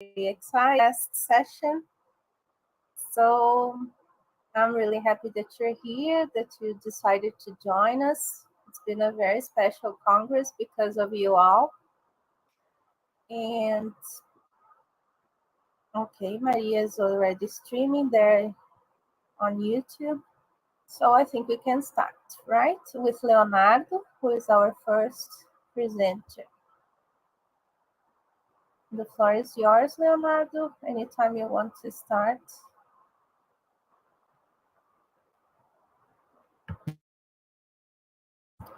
excited last session. So I'm really happy that you're here, that you decided to join us. It's been a very special Congress because of you all. And okay, Maria is already streaming there on YouTube. So I think we can start, right? With Leonardo, who is our first presenter. The floor is yours, Leonardo. Anytime you want to start.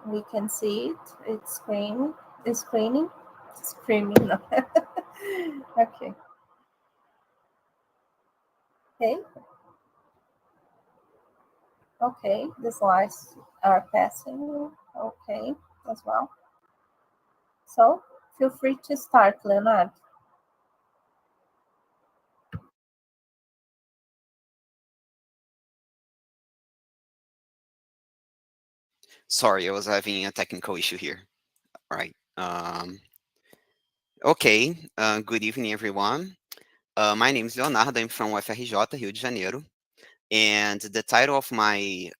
We can see it. It's screaming. It's screaming. Screaming. No. Okay. Okay. Okay. The slides are passing. Okay, as well. So feel free to start, Leonardo. Sorry, I was having a technical issue here. All right. Okay. Good evening, everyone. My name is Leonardo. I'm from UFRJ, Rio de Janeiro. And the title of my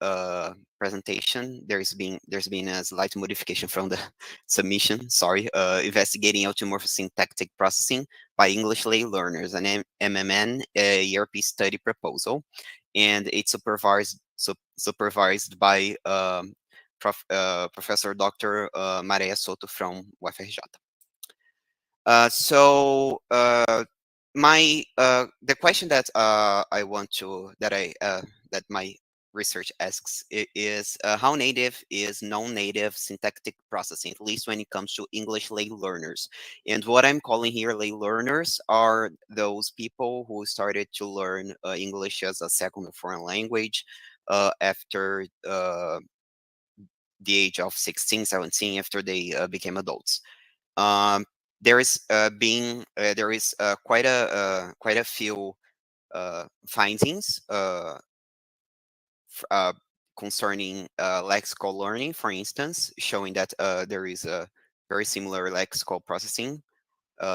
presentation, there's been a slight modification from the submission. Sorry. Investigating Automorphosyntactic Processing by English Lay Learners, an MMN ERP study proposal, and it's supervised by Professor Dr. Maria Soto from UFRJ. The question that I want to that my research asks is how native is non-native syntactic processing, at least when it comes to English lay learners. And what I'm calling here lay learners are those people who started to learn English as a second or foreign language after the age of 16, 17, after they became adults. Um, there is quite a few findings concerning lexical learning, for instance, showing that there is a very similar lexical processing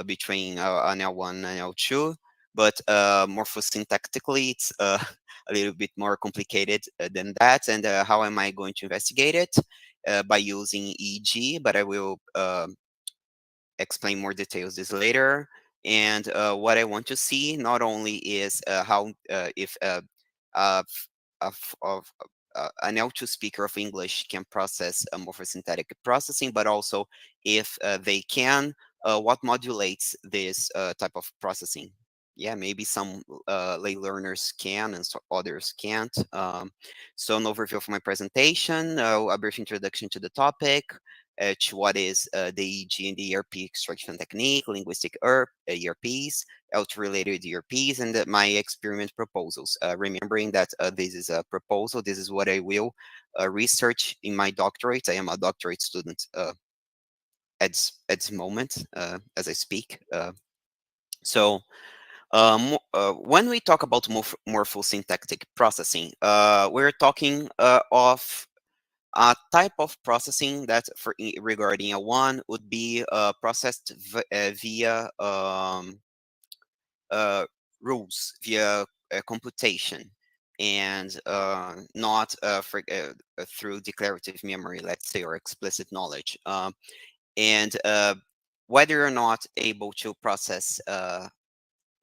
between an L1 and L2, but morphosyntactically it's a little bit more complicated than that. And how am I going to investigate it? By using EEG, but I will explain more details this later. And what I want to see not only is how if an L2 speaker of English can process morphosynthetic processing, but also if they can, what modulates this type of processing. Yeah, maybe some lay learners can and so others can't. So an overview of my presentation, a brief introduction to the topic, to what is the EEG and the ERP extraction technique, linguistic ERPs, L2-related ERPs, and my experiment proposals. Remembering that this is a proposal, this is what I will research in my doctorate. I am a doctorate student at this moment as I speak. When we talk about morphosyntactic processing, we're talking of a type of processing that, regarding a one, would be processed via rules, via computation, and not through declarative memory, let's say, or explicit knowledge. And whether or not able to process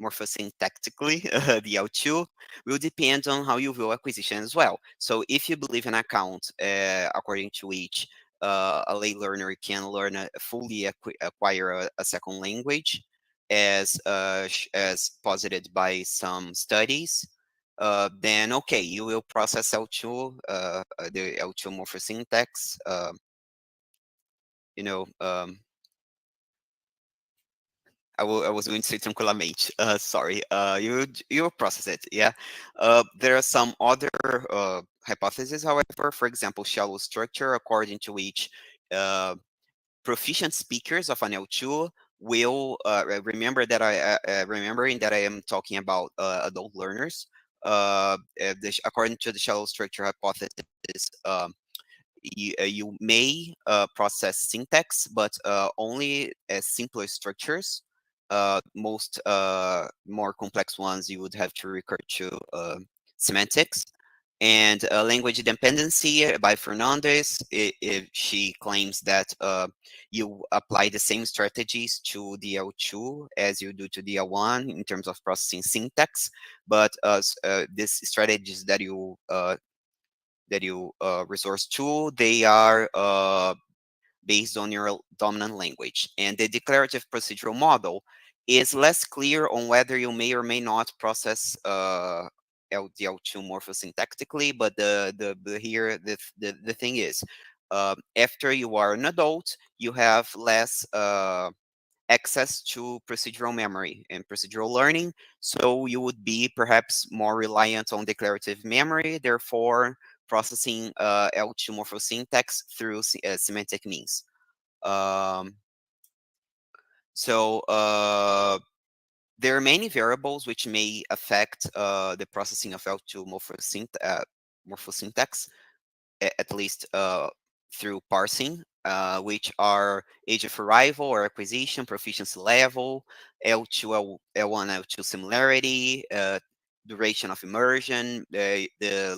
morphosyntactically the L2 will depend on how you view acquisition as well. So if you believe in account according to which a lay learner can learn fully acquire a second language as posited by some studies, then okay, you will process L2, the L2 morphosyntax, you know, I was going to say tranquilamente. Sorry. You process it. Yeah. There are some other hypotheses, however. For example, shallow structure, according to which proficient speakers of an L2 will remembering that I am talking about adult learners. According to the shallow structure hypothesis, you may process syntax, but only as simpler structures. most more complex ones, you would have to recur to semantics. And language dependency by Fernandez, she claims that you apply the same strategies to DL2 as you do to DL1 in terms of processing syntax, but these strategies that you resource to, they are based on your dominant language. And the declarative procedural model is less clear on whether you may or may not process LDL2 morphosyntactically, but the thing is, after you are an adult, you have less access to procedural memory and procedural learning, so you would be perhaps more reliant on declarative memory, therefore processing L2 morphosyntax through semantic means. Um, so there are many variables which may affect the processing of L2 morphosyntax, at least through parsing, which are age of arrival or acquisition, proficiency level, L2, L1, L2 similarity, duration of immersion, the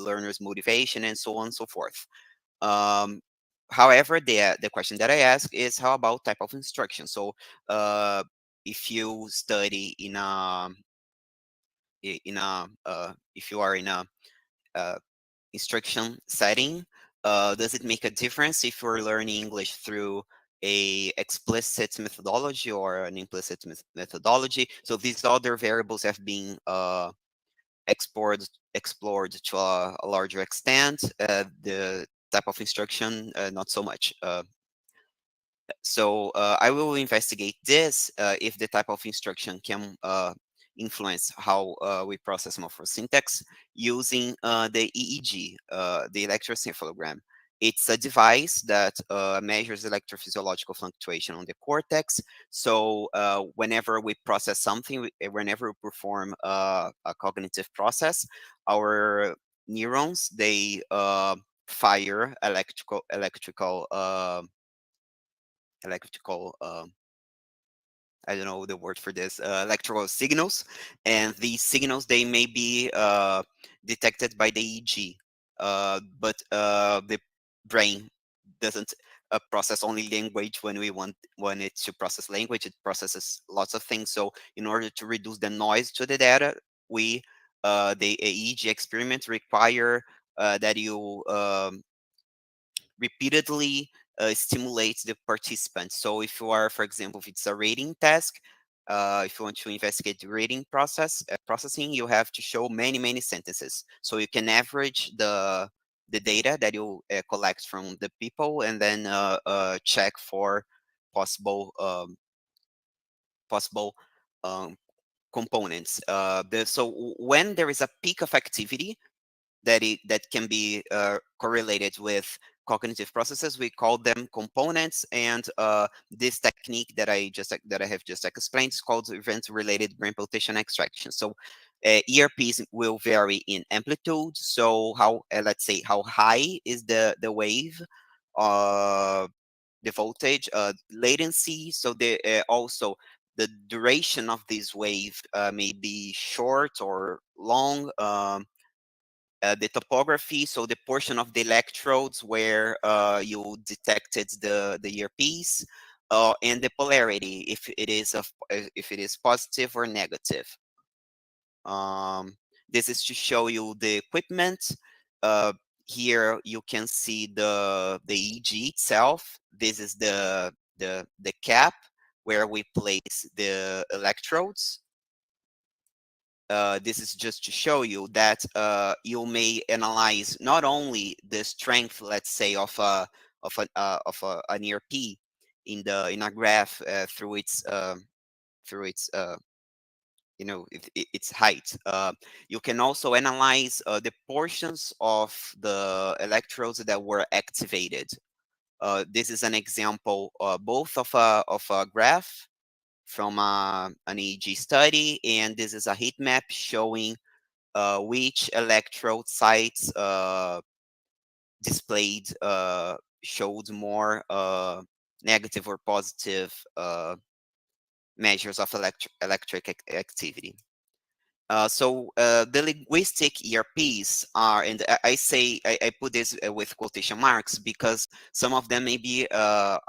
learner's motivation, and so on and so forth. Um, However, the question that I ask is how about type of instruction? So if you study if you are in a uh, instruction setting, does it make a difference if you're learning English through a explicit methodology or an implicit methodology? So these other variables have been explored to a larger extent. The type of instruction, not so much. So I will investigate this if the type of instruction can influence how we process morphosyntax using the EEG, the electroencephalogram. It's a device that measures electrophysiological fluctuation on the cortex. So whenever we process something, whenever we perform a cognitive process, our neurons, they fire electrical I don't know the word for this, electrical signals, and these signals, they may be detected by the EEG, but the brain doesn't process only language when we want it to process language. It processes lots of things. So in order to reduce the noise to the data, we the EEG experiments require that you repeatedly stimulates the participants. So if you are, for example, if it's a rating task, if you want to investigate the rating processing, you have to show many sentences. So you can average the data that you collect from the people, and then check for possible possible um, components. So when there is a peak of activity, that can be correlated with cognitive processes, we call them components, and this technique that I have just explained is called event-related brain potential extraction. So ERPs will vary in amplitude. So how let's say how high is the wave, uh, the voltage, latency. So the also the duration of this wave may be short or long. The topography, so the portion of the electrodes where you detected the earpiece, and the polarity, if it is positive or negative. Um, this is to show you the equipment. Uh, Here you can see the EEG itself. This is the cap where we place the electrodes. This is just to show you that you may analyze not only the strength, let's say, an ERP in a graph through its its height. You can also analyze the portions of the electrodes that were activated. This is an example both of a graph from an EEG study, and this is a heat map showing which electrode sites displayed showed more negative or positive measures of electric activity. The linguistic ERPs are, and I put this with quotation marks because some of them may be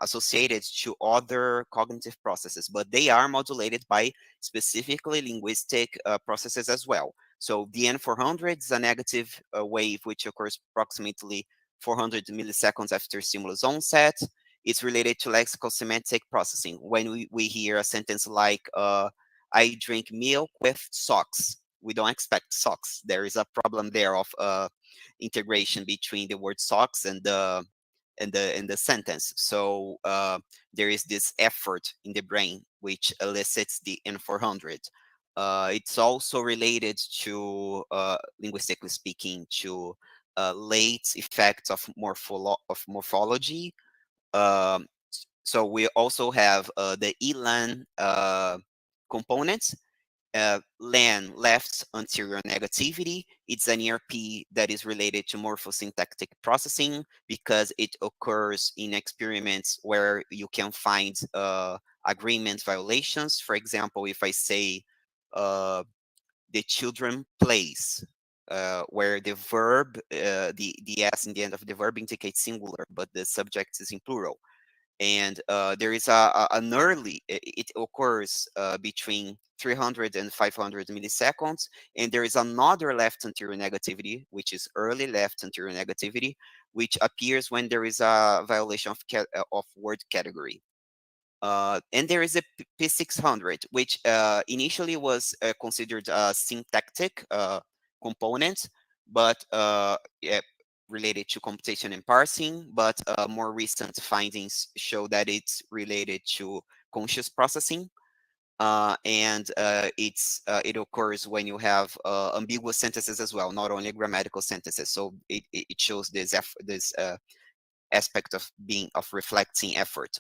associated to other cognitive processes, but they are modulated by specifically linguistic processes as well. So the N400 is a negative wave which occurs approximately 400 milliseconds after stimulus onset. It's related to lexical semantic processing. When we hear a sentence like, I drink milk with socks. We don't expect socks. There is a problem there of integration between the word socks and the sentence. So there is this effort in the brain which elicits the N400. It's also related to, linguistically speaking, to late effects of morphology. Um, so we also have the ELAN components. LAN, left anterior negativity. It's an ERP that is related to morphosyntactic processing because it occurs in experiments where you can find agreement violations. For example, if I say the children plays, where the verb, the s in the end of the verb indicates singular, but the subject is in plural. And there is an early, it occurs between 300 and 500 milliseconds, and there is another left anterior negativity, which is early left anterior negativity, which appears when there is a violation of word category. And there is a P600, which initially was considered a syntactic component, but yeah, related to computation and parsing, but more recent findings show that it's related to conscious processing. It occurs when you have ambiguous sentences as well, not only grammatical sentences. So it shows this aspect of reflecting effort,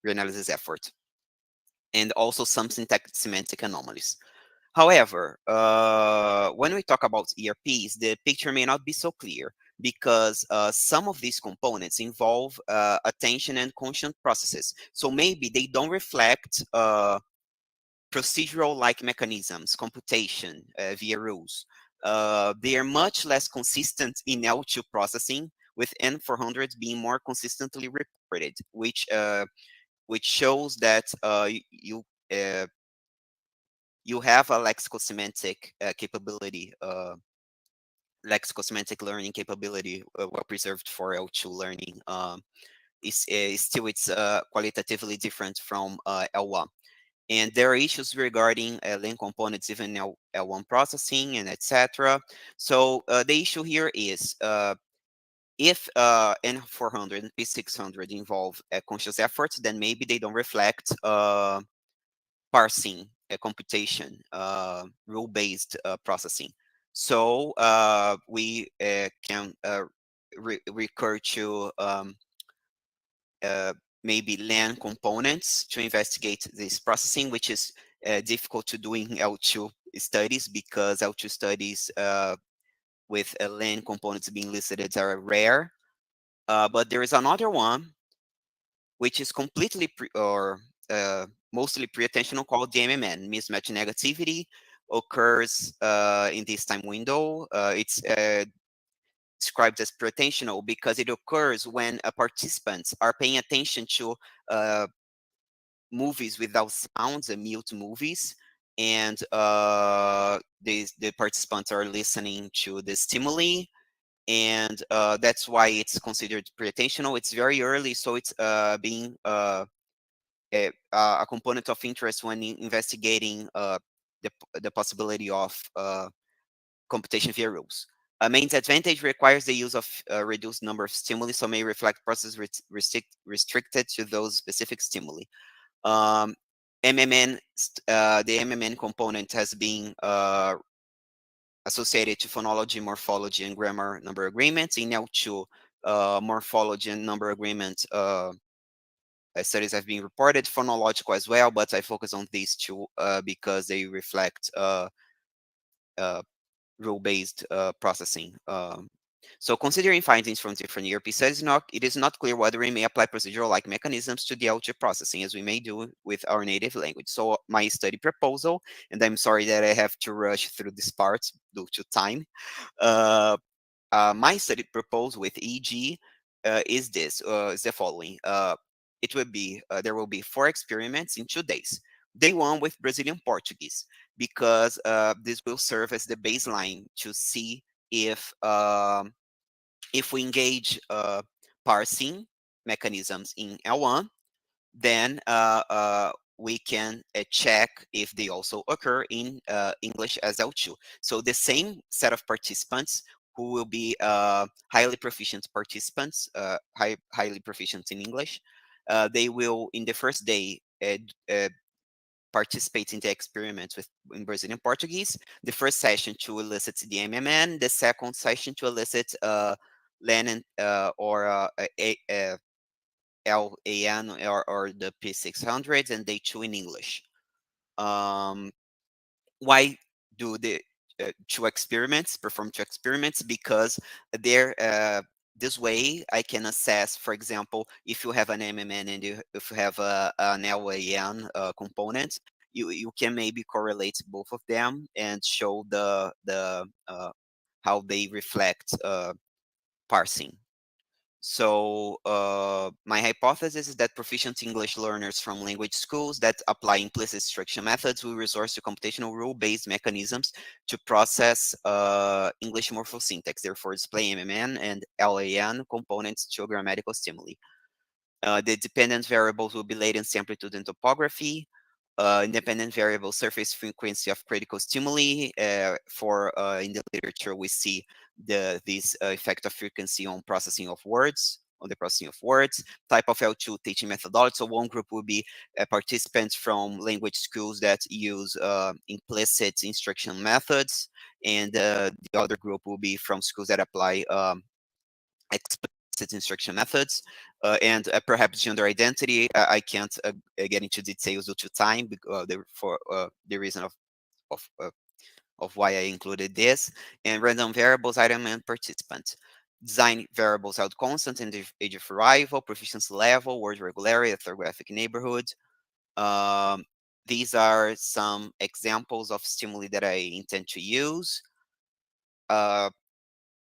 reanalysis effort, and also some syntactic semantic anomalies. However, when we talk about ERPs, the picture may not be so clear because some of these components involve attention and conscious processes. So maybe they don't reflect procedural-like mechanisms, computation via rules. They are much less consistent in L2 processing, with N400 being more consistently reported, which shows that uh, you have a lexicosemantic capability, lexicosemantic learning capability, well preserved for L2 learning. It's qualitatively different from L1. And there are issues regarding link components, even L1 processing and etc. So the issue here is if N400 and P600 involve conscious efforts, then maybe they don't reflect parsing, computation, rule-based processing. So we can recur to maybe LAN components to investigate this processing, which is difficult to do in L2 studies because L2 studies with LAN components being listed are rare. But there is another one which is completely mostly pre-attentional, called the MMN. Mismatch negativity occurs in this time window. It's described as pre-attentional because it occurs when participants are paying attention to movies without sounds, and mute movies, and the participants are listening to the stimuli, and that's why it's considered pre-attentional. It's very early, so it's being a component of interest when investigating the possibility of computation via rules. A main advantage requires the use of a reduced number of stimuli, so may reflect processes restricted to those specific stimuli. MMN, the MMN component has been associated to phonology, morphology, and grammar number agreements. In L2, morphology and number agreement studies have been reported, phonological as well, but I focus on these two because they reflect rule-based processing. So considering findings from different ERP studies, it is not clear whether we may apply procedural-like mechanisms to the LG processing as we may do with our native language. So my study proposal, and I'm sorry that I have to rush through this part due to time, uh, my study proposal with EG is the following. There will be 4 experiments in 2 days. Day 1 with Brazilian Portuguese, because this will serve as the baseline to see if we engage parsing mechanisms in L1, then we can check if they also occur in English as L2. So the same set of participants who will be highly proficient participants, highly proficient in English, they will, in the first day, participate in the experiments in Brazilian Portuguese. The first session to elicit the MMN, the second session to elicit LAN or LAN or the P600s, and day 2 in English. Why do the perform 2 experiments? Because they're this way I can assess, for example, if you have an MMN and if you have an LAN component, you can maybe correlate both of them and show how they reflect parsing. So my hypothesis is that proficient English learners from language schools that apply implicit instruction methods will resort to computational rule-based mechanisms to process English morphosyntax, therefore display MMN and LAN components to grammatical stimuli. The dependent variables will be latency, amplitude, and topography. Independent variable surface frequency of critical stimuli. In the literature, we see this effect of frequency on processing of words, on the processing of words. Type of L2 teaching methodology. So one group will be participants from language schools that use implicit instruction methods, and the other group will be from schools that apply explicit instruction methods, and perhaps gender identity. I can't get into details due to time, for the reason of, uh, of why I included this, and random variables, item, and participant. Design variables held constant in the age of arrival, proficiency level, word regularity, orthographic neighborhood. Um, these are some examples of stimuli that I intend to use. Uh,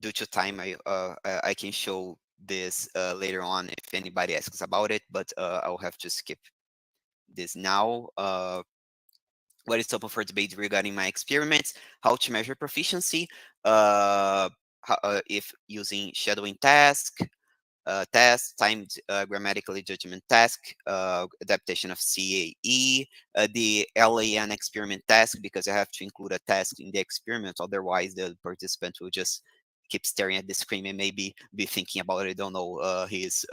Due to time, I can show this later on if anybody asks about it, but I'll have to skip this now. What is open for debate regarding my experiments? How to measure proficiency? If using shadowing task, timed grammatically judgment task, adaptation of CAE, the LAN experiment task, because I have to include a task in the experiment, otherwise the participant will just keep staring at the screen and maybe be thinking about, I don't know, his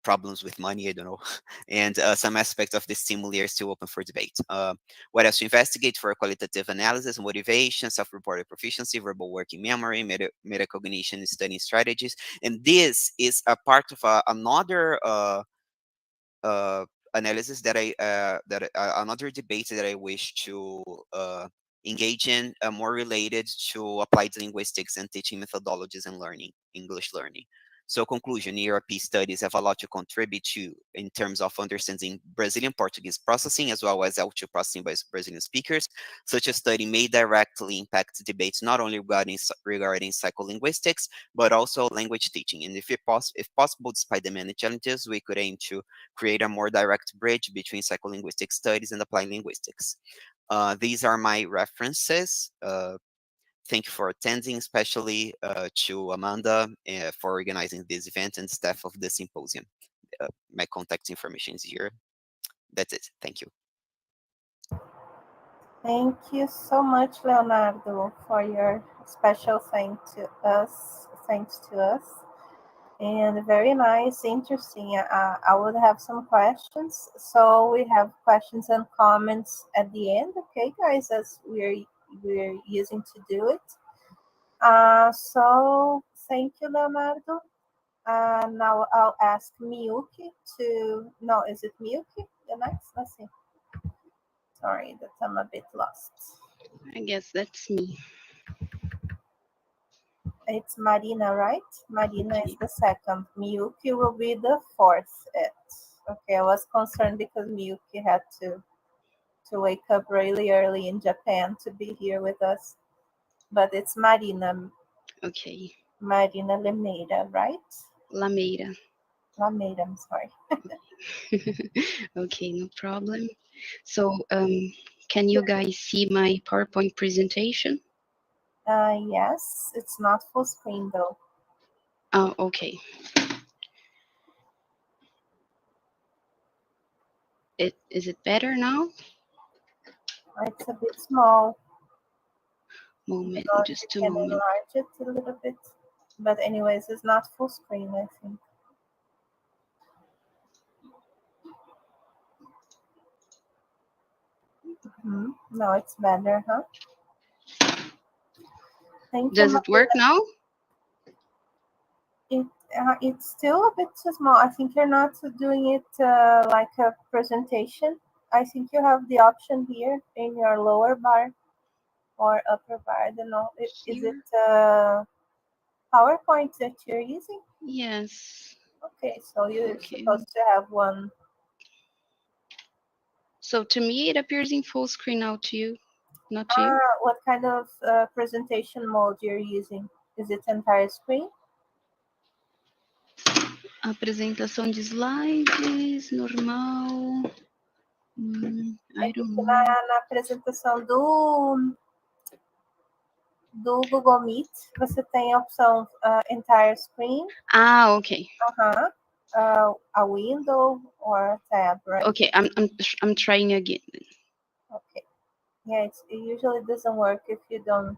problems with money, I don't know. And some aspects of the stimuli are still open for debate. What else to investigate for qualitative analysis, motivation, self-reported proficiency, verbal working memory, metacognition, studying strategies. And this is a part of another uh, analysis that another debate that I wish to engage in, more related to applied linguistics and teaching methodologies and English learning. So conclusion, ERP studies have a lot to contribute to in terms of understanding Brazilian Portuguese processing as well as L2 processing by Brazilian speakers. Such a study may directly impact debates not only regarding psycholinguistics, but also language teaching. And if possible, despite the many challenges, we could aim to create a more direct bridge between psycholinguistic studies and applied linguistics. These are my references. Thank you for attending, especially to Amanda for organizing this event and staff of the symposium. My contact information is here. That's it. Thank you. Thank you so much, Leonardo, for your special thanks to us. And very nice, interesting. I would have some questions. So we have questions and comments at the end, okay, guys, as we're using to do it. So thank you, Leonardo. Now I'll ask Miyuki to. No, is it Miyuki? The next? Let's see. Sorry, that I'm a bit lost. I guess that's me. It's Marina, right? Marina is Okay. the second. Miyuki will be the fourth. Okay, I was concerned because Miyuki had to wake up really early in Japan to be here with us. But it's Marina, Okay. Marina Limeira, right? Lameira. Lameira, I'm sorry. Okay, no problem. So, can you guys see my PowerPoint presentation? Yes, it's not full screen though. Oh, okay. Is it better now? It's a bit small. I don't Moment, know if you just a can moment. enlarge it a little bit. But anyways, it's not full screen, I think. No, it's better, huh? Thank you, Does it work Marina. now? It, it's still a bit too small. I think you're not doing it like a presentation. I think you have the option here in your lower bar or upper bar. I don't know. Is it Here? PowerPoint that you're using? Yes. Okay, so you're Okay. supposed to have one. So to me, it appears in full screen now to you, not to you. What kind of presentation mode you're using? Is it entire screen? Apresentação de slides, normal. É I don't porque know. na apresentação do Google Meet você tem a opção entire screen, Ah, okay. a window or a tab, right? Okay, I'm trying again. Okay. Yeah, it usually doesn't work if you don't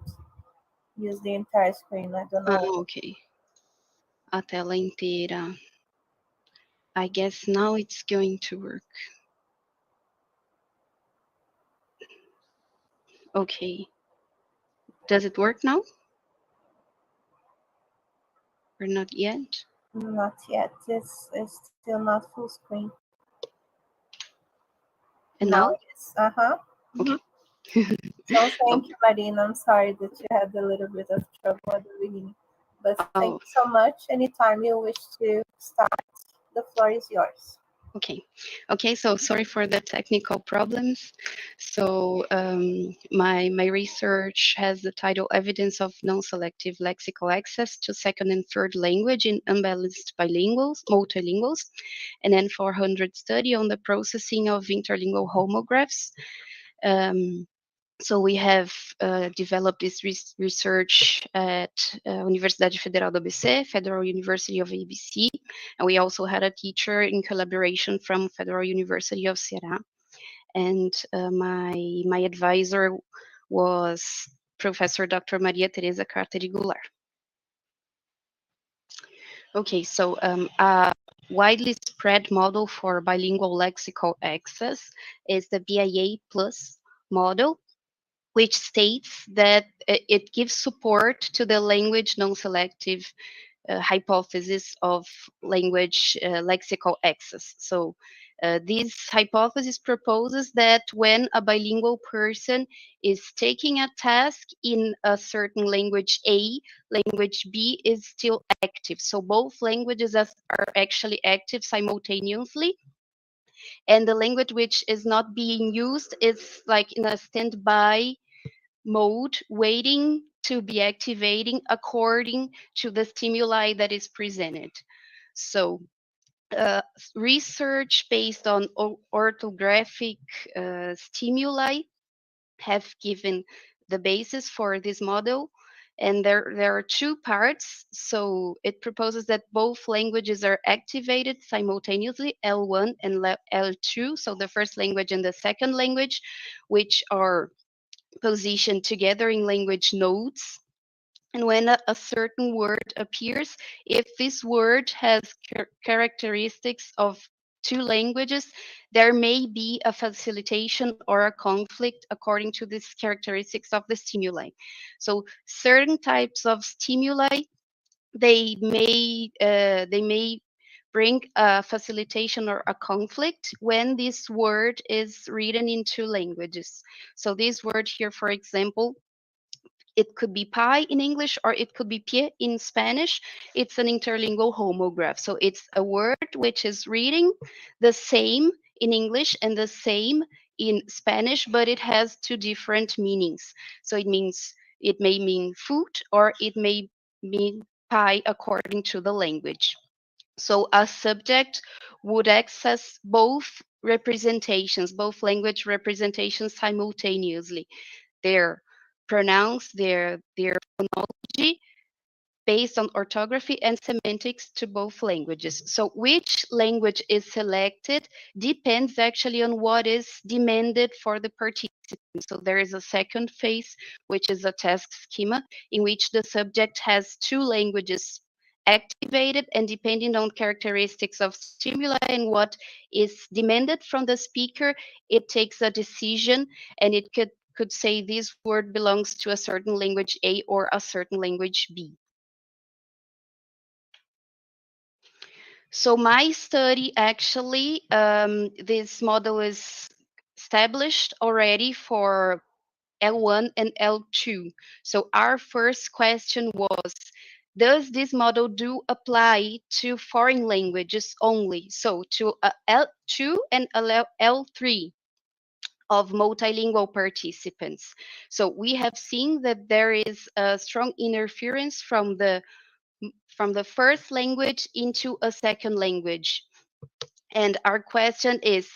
use the entire screen. I don't Ah, know. ok. A tela inteira. I guess now it's going to work. Okay. Does it work now? Or not yet? Not yet. It's still not full screen. And Now now? it is. Uh-huh. Okay. So thank Okay. you, Marina. I'm sorry that you had a little bit of trouble at the beginning. But thank Oh, you so much. Anytime you wish to start, the floor is yours. okay. Okay, so sorry for the technical problems. So my research has the title Evidence of Non-Selective Lexical Access to Second and Third Language in Unbalanced Bilinguals, Multilinguals, and then 400 study on the processing of interlingual homographs. So we have developed this research at Universidade Federal do ABC, Federal University of ABC, and we also had a teacher in collaboration from Federal University of Ceará. And my advisor was Professor Dr. Maria Teresa Carter Goulart. Okay, so a widely spread model for bilingual lexical access is the BIA plus model, which states that it gives support to the language non-selective hypothesis of language lexical access. So this hypothesis proposes that when a bilingual person is taking a task in a certain language A, language B is still active. So both languages are actually active simultaneously, and the language which is not being used is like in a standby mode, waiting to be activating according to the stimuli that is presented. So research based on orthographic stimuli have given the basis for this model. And there are two parts. So it proposes that both languages are activated simultaneously, L1 and L2. So the first language and the second language, which are positioned together in language nodes. And when a certain word appears, if this word has characteristics of two languages, there may be a facilitation or a conflict according to these characteristics of the stimuli. So certain types of stimuli, they may bring a facilitation or a conflict when this word is written in two languages. So this word here, for example, It could be pi in English or it could be pie in Spanish. It's an interlingual homograph. So it's a word which is reading the same in English and the same in Spanish, but it has two different meanings. So it may mean food or it may mean pie according to the language. So a subject would access both representations, both language representations simultaneously. Their pronouns, their phonology, based on orthography and semantics to both languages. So which language is selected depends actually on what is demanded for the participant. So there is a second phase, which is a task schema, in which the subject has two languages activated, and depending on characteristics of stimuli and what is demanded from the speaker, it takes a decision, and it could say this word belongs to a certain language A or a certain language B. So my study actually, this model is established already for L1 and L2. So our first question was, does this model do apply to foreign languages only? So to L2 and L3 of multilingual participants. So we have seen that there is a strong interference from the first language into a second language. And our question is,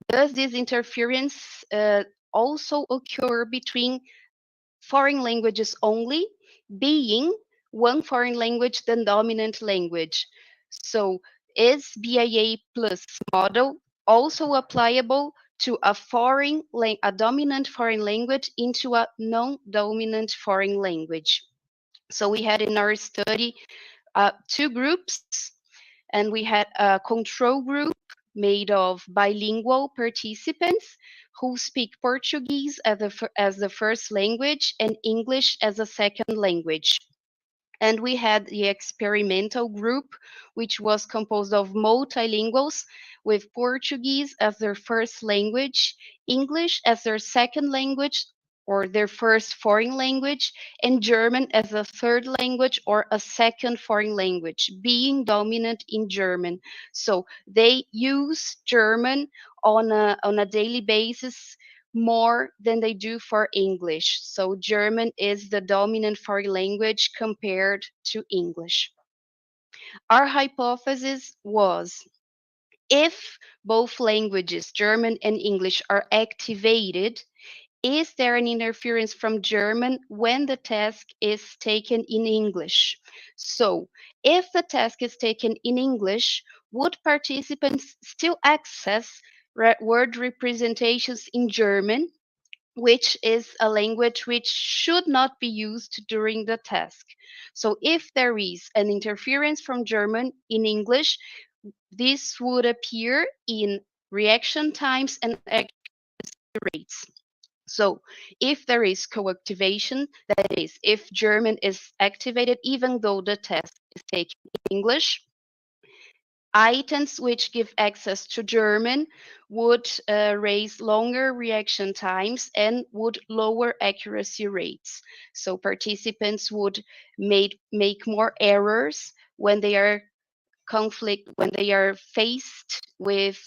does this interference also occur between foreign languages only, being one foreign language the dominant language? So is BIA plus model also applicable to a dominant foreign language into a non-dominant foreign language? So we had in our study two groups, and we had a control group made of bilingual participants who speak Portuguese as the first language and English as a second language. And we had the experimental group, which was composed of multilinguals with Portuguese as their first language, English as their second language or their first foreign language, and German as a third language or a second foreign language, being dominant in German. So they use German on a daily basis more than they do for English. So German is the dominant foreign language compared to English. Our hypothesis was, if both languages, German and English, are activated, is there an interference from German when the task is taken in English? So, if the task is taken in English, would participants still access word representations in German, which is a language which should not be used during the task? So if there is an interference from German in English, this would appear in reaction times and accuracy rates. So if there is co-activation, that is, if German is activated even though the task is taken in English, items which give access to German would raise longer reaction times and would lower accuracy rates. So participants would make more errors when they are when they are faced with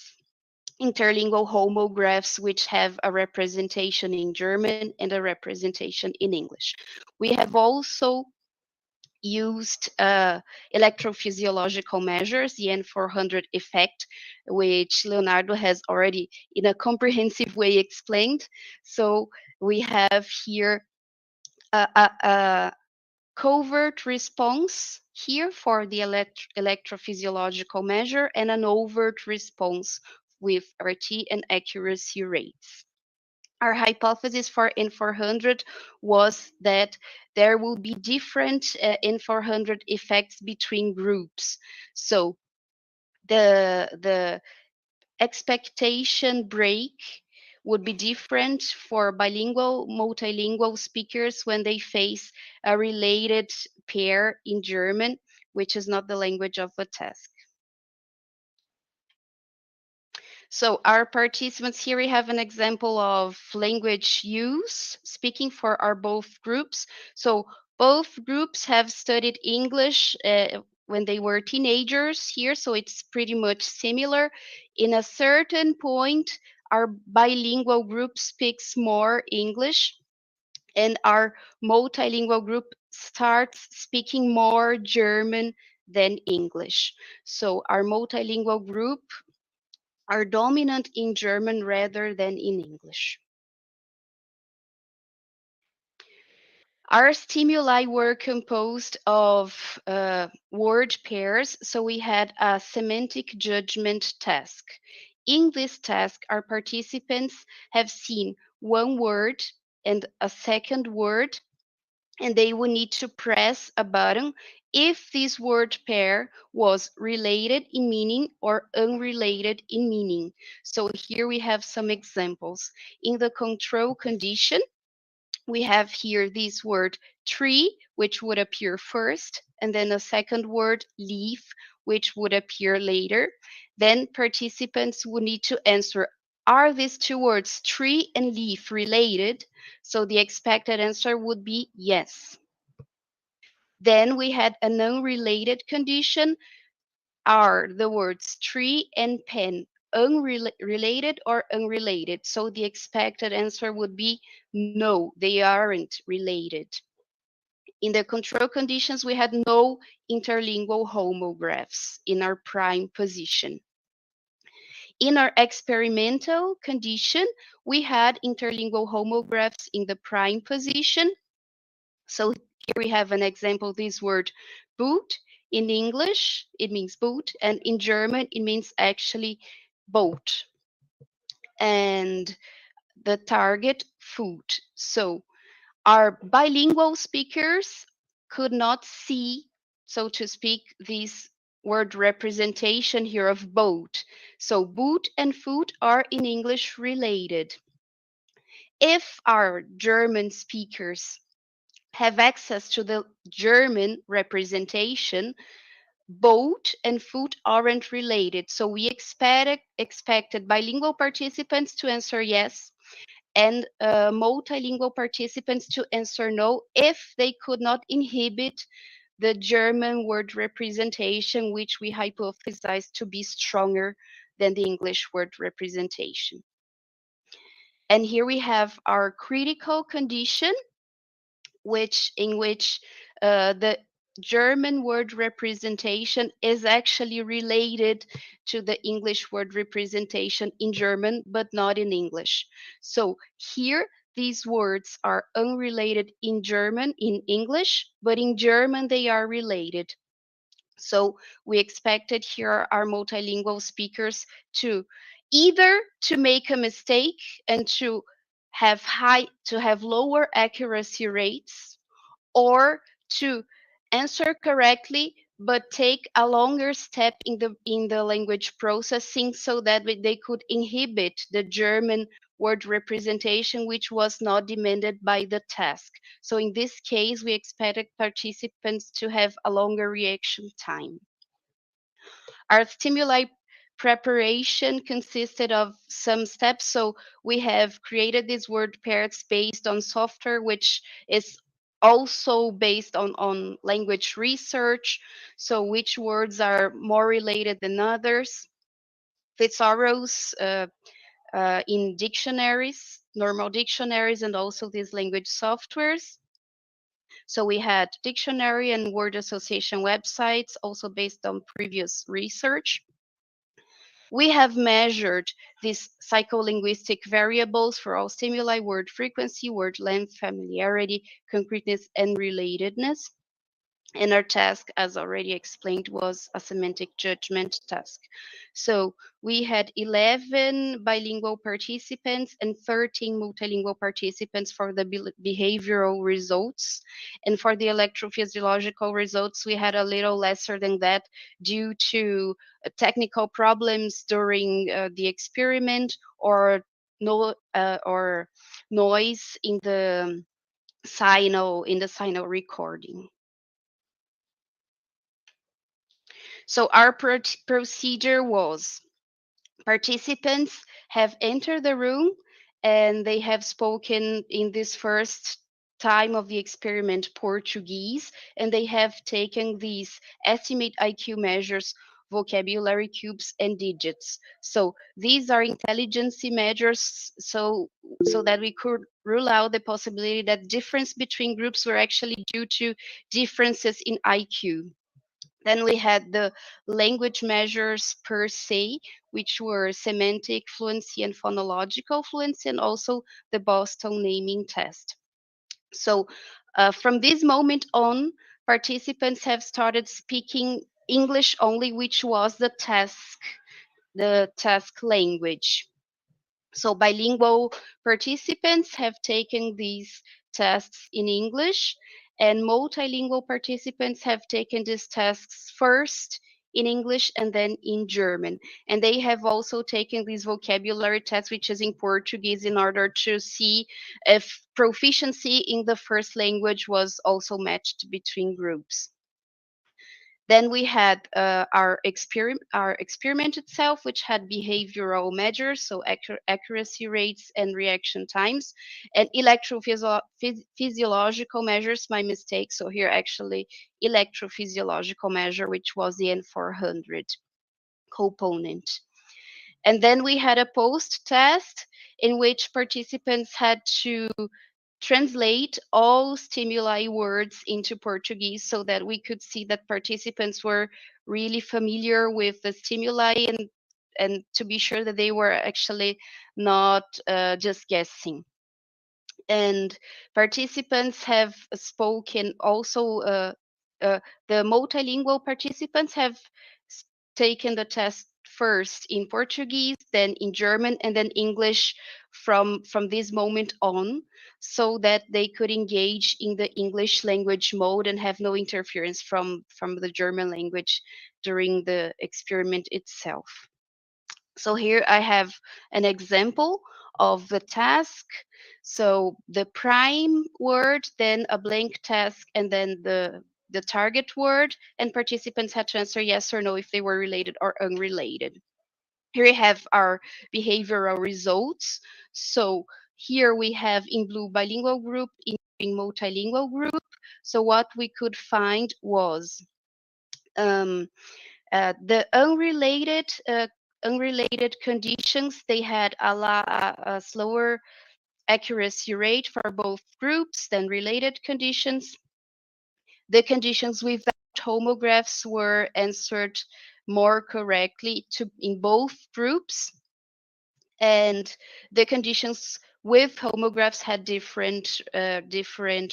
interlingual homographs which have a representation in German and a representation in English. We have also used electrophysiological measures, the N400 effect, which Leonardo has already in a comprehensive way explained. So we have here a covert response here for the electrophysiological measure and an overt response with RT and accuracy rates. Our hypothesis for N400 was that there will be different N400 effects between groups. So the expectation break would be different for bilingual, multilingual speakers when they face a related pair in German, which is not the language of the task. So our participants here, we have an example of language use, speaking for our both groups. So both groups have studied English when they were teenagers here, so it's pretty much similar. In a certain point, our bilingual group speaks more English, and our multilingual group starts speaking more German than English. So our multilingual group are dominant in German rather than in English. Our stimuli were composed of word pairs, so we had a semantic judgment task. In this task, our participants have seen one word and a second word, and they will need to press a button if this word pair was related in meaning or unrelated in meaning. So here we have some examples. In the control condition, we have here this word tree, which would appear first, and then a second word leaf, which would appear later. Then participants would need to answer, are these two words, tree and leaf, related? So the expected answer would be yes. Then we had an unrelated condition. Are the words tree and pen unrelated or unrelated? So the expected answer would be no, they aren't related. In the control conditions, we had no interlingual homographs in our prime position. In our experimental condition, we had interlingual homographs in the prime position. So here we have an example, this word boot. In English, it means boot, and in German, it means actually boat. And the target, food. So our bilingual speakers could not see, so to speak, this word representation here of boat. So boot and food are in English related. If our German speakers have access to the German representation, boat and food aren't related. So we expected bilingual participants to answer yes, and multilingual participants to answer no if they could not inhibit the German word representation, which we hypothesized to be stronger than the English word representation. And here we have our critical condition, in which the German word representation is actually related to the English word representation in German, but not in English. So here, these words are unrelated in German, in English, but in German they are related. So we expected here our multilingual speakers to either to make a mistake and to have lower accuracy rates, or to answer correctly but take a longer step in the language processing, so that they could inhibit the German word representation, which was not demanded by the task. So in this case, we expected participants to have a longer reaction time. Our stimuli preparation consisted of some steps. So we have created these word pairs based on software, which is also based on language research. So which words are more related than others? Thesaurus in dictionaries, normal dictionaries, and also these language softwares. So we had dictionary and word association websites, also based on previous research. We have measured these psycholinguistic variables for all stimuli: word frequency, word length, familiarity, concreteness, and relatedness. And our task, as already explained, was a semantic judgment task. So we had 11 bilingual participants and 13 multilingual participants for the behavioral results. And for the electrophysiological results, we had a little lesser than that due to technical problems during the experiment, or or noise in the signal recording. So our procedure was Participants have entered the room and they have spoken in this first time of the experiment Portuguese, and they have taken these estimate IQ measures, vocabulary cubes, and digits. So these are intelligence measures, so that we could rule out the possibility that difference between groups were actually due to differences in IQ. Then we had the language measures per se, which were semantic fluency and phonological fluency, and also the Boston naming test. So from this moment on, participants have started speaking English only, which was the task language. So bilingual participants have taken these tests in English, and multilingual participants have taken these tests first in English and then in German. And they have also taken these vocabulary tests, which is in Portuguese, in order to see if proficiency in the first language was also matched between groups. Then we had our experiment itself, which had behavioral measures, so accuracy rates and reaction times, and electrophysiological measures, my mistake. So here actually electrophysiological measure, which was the N400 component. And then we had a post test in which participants had to translate all stimuli words into Portuguese so that we could see that participants were really familiar with the stimuli, and to be sure that they were actually not just guessing. And participants have spoken also, the multilingual participants have taken the test first in Portuguese, then in German, and then English from this moment on, so that they could engage in the English language mode and have no interference from the German language during the experiment itself. So here I have an example of the task. So the prime word, then a blank task, and then the target word, and participants had to answer yes or no if they were related or unrelated. Here we have our behavioral results. So here we have in blue bilingual group, in multilingual group. So what we could find was um, the unrelated conditions, they had a slower accuracy rate for both groups than related conditions. The conditions without homographs were answered more correctly in both groups, and the conditions with homographs had different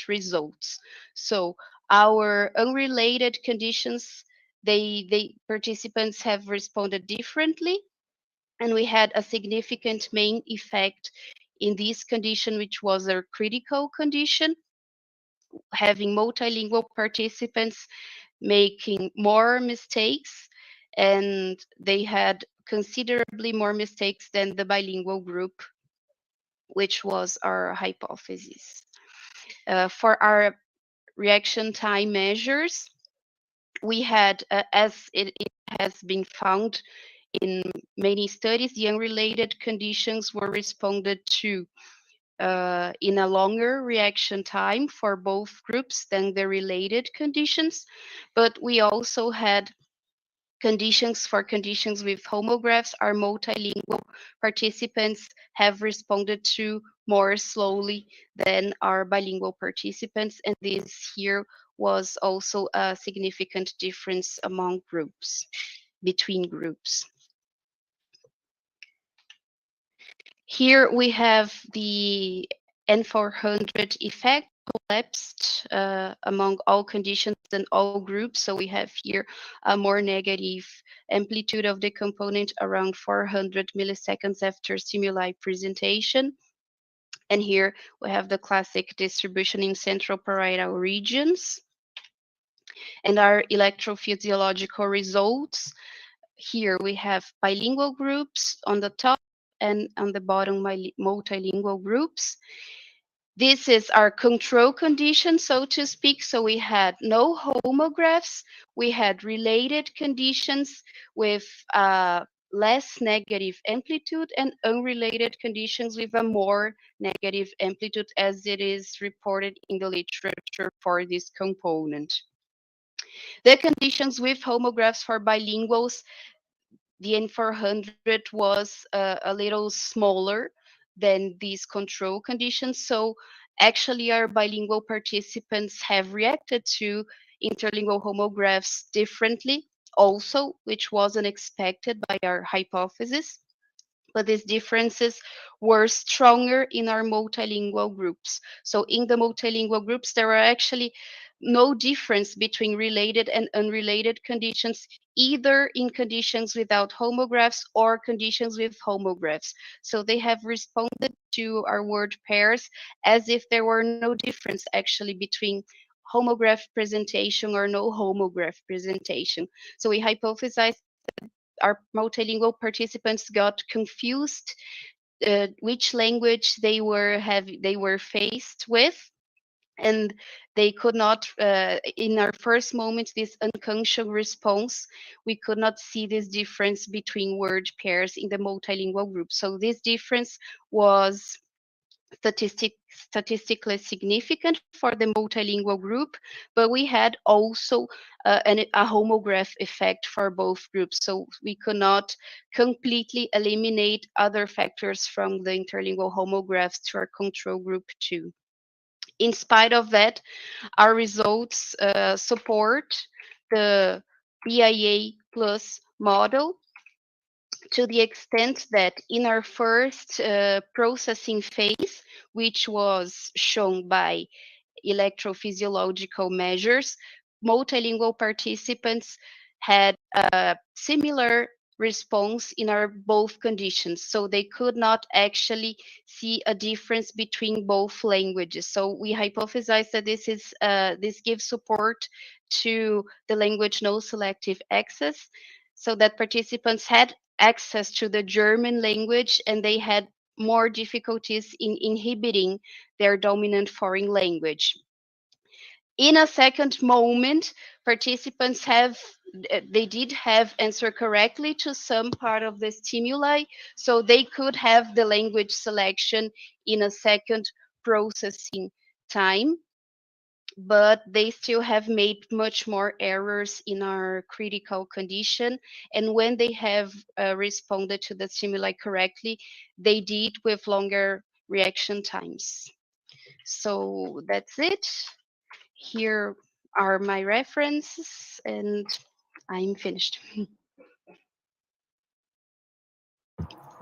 results. So our unrelated conditions, they participants have responded differently, and we had a significant main effect in this condition, which was a critical condition, having multilingual participants making more mistakes, and they had considerably more mistakes than the bilingual group, which was our hypothesis. For our reaction time measures, we had, as it has been found in many studies, the unrelated conditions were responded to in a longer reaction time for both groups than the related conditions. But we also had conditions with homographs. Our multilingual participants have responded to more slowly than our bilingual participants, and this here was also a significant difference among groups, between groups. Here we have the N400 effect collapsed among all conditions and all groups. So we have here a more negative amplitude of the component around 400 milliseconds after stimuli presentation. And here we have the classic distribution in central parietal regions. And our electrophysiological results, here we have bilingual groups on the top, and on the bottom, multilingual groups. This is our control condition, so to speak. So we had no homographs. We had related conditions with less negative amplitude and unrelated conditions with a more negative amplitude, as it is reported in the literature for this component. The conditions with homographs for bilinguals, the N400 was a little smaller than these control conditions. So actually our bilingual participants have reacted to interlingual homographs differently also, which wasn't expected by our hypothesis. But these differences were stronger in our multilingual groups. So in the multilingual groups, there are actually no difference between related and unrelated conditions, either in conditions without homographs or conditions with homographs. So they have responded to our word pairs as if there were no difference actually between homograph presentation or no homograph presentation. So we hypothesized our multilingual participants got confused which language they were faced with, and they could not in our first moment, this unconscious response, we could not see this difference between word pairs in the multilingual group. So this difference was statistically significant for the multilingual group, but we had also a homograph effect for both groups. So we could not completely eliminate other factors from the interlingual homographs to our control group too. In spite of that, our results support the BIA plus model, to the extent that in our first processing phase, which was shown by electrophysiological measures, multilingual participants had a similar response in our both conditions. So they could not actually see a difference between both languages. So we hypothesize that this gives support to the language no selective access, so that participants had access to the German language and they had more difficulties in inhibiting their dominant foreign language. In a second moment, participants they did have answered correctly to some part of the stimuli, so they could have the language selection in a second processing time, but they still have made much more errors in our critical condition. And when they have responded to the stimuli correctly, they did with longer reaction times. So that's it. Here are my references, and I'm finished.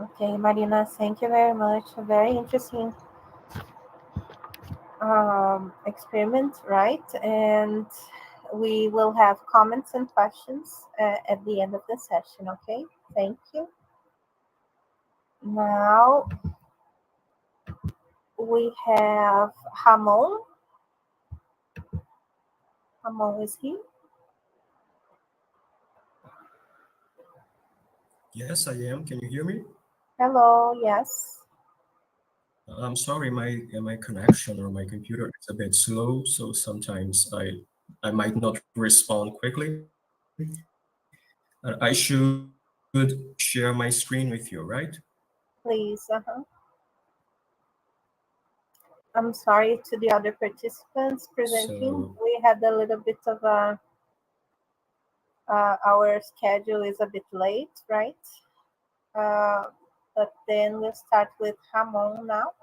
Okay, Marina, thank you very much. A very interesting experiment, right? And we will have comments and questions at the end of the session, okay? Thank you. Now we have Ramon. Ramon is here. Yes, I am. Can you hear me? Hello, yes. I'm sorry, my connection or my computer is a bit slow, so sometimes I might not respond quickly. I should share my screen with you, right? Please. I'm sorry to the other participants presenting. So, We had a little bit of our schedule is a bit late, right? Uh, but then we'll start with Ramon now.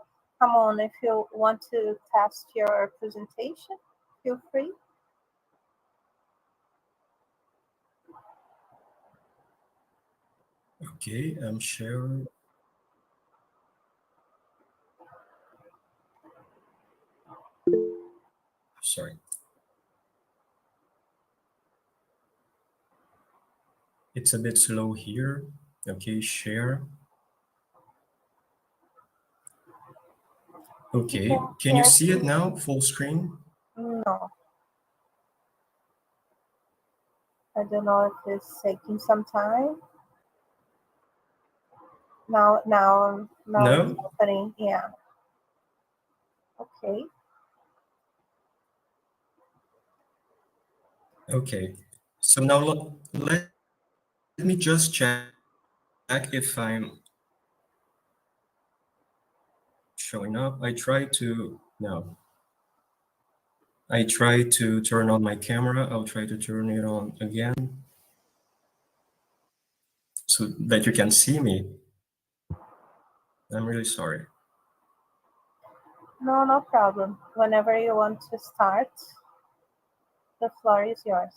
Ramon, if you want to test your presentation, feel free. okay, I'm sharing. Sorry. It's a bit slow here. Okay, share. Okay, can you Share. see it now, full screen? No, I don't know if it's taking some time. Now it's No? opening. Yeah. Okay. Okay. So now let me just check if I'm showing up. I try to turn on my camera. I'll try to turn it on again so that you can see me. I'm really sorry. No, no problem. Whenever you want to start, the floor is yours.